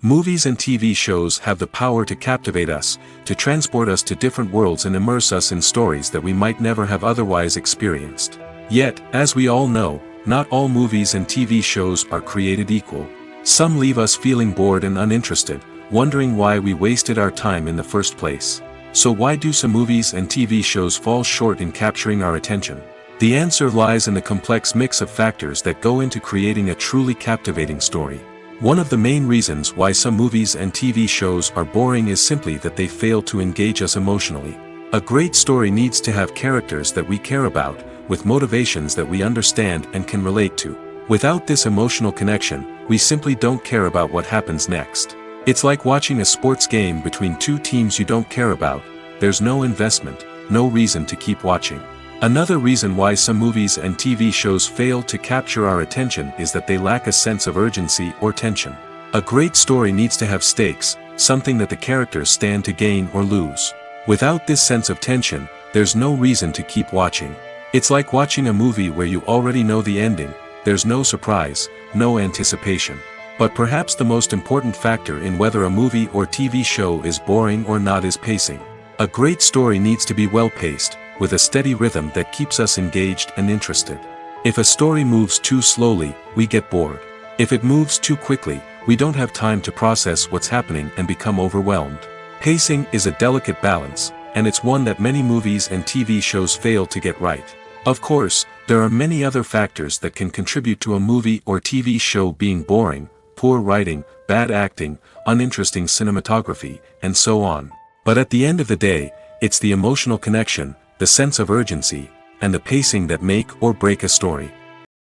Movies and TV shows have the power to captivate us, to transport us to different worlds and immerse us in stories that we might never have otherwise experienced. Yet, as we all know, not all movies and TV shows are created equal. Some leave us feeling bored and uninterested, wondering why we wasted our time in the first place. So why do some movies and TV shows fall short in capturing our attention? The answer lies in the complex mix of factors that go into creating a truly captivating story. One of the main reasons why some movies and TV shows are boring is simply that they fail to engage us emotionally. A great story needs to have characters that we care about, with motivations that we understand and can relate to. Without this emotional connection, we simply don't care about what happens next. It's like watching a sports game between two teams you don't care about. There's no investment, no reason to keep watching. Another reason why some movies and TV shows fail to capture our attention is that they lack a sense of urgency or tension. A great story needs to have stakes, something that the characters stand to gain or lose. Without this sense of tension, there's no reason to keep watching. It's like watching a movie where you already know the ending. There's no surprise, no anticipation. But perhaps the most important factor in whether a movie or TV show is boring or not is pacing. A great story needs to be well-paced, with a steady rhythm that keeps us engaged and interested. If a story moves too slowly, we get bored. If it moves too quickly, we don't have time to process what's happening and become overwhelmed. Pacing is a delicate balance, and it's one that many movies and TV shows fail to get right. Of course, there are many other factors that can contribute to a movie or TV show being boring: poor writing, bad acting, uninteresting cinematography, and so on. But at the end of the day, it's the emotional connection, the sense of urgency, and the pacing that make or break a story.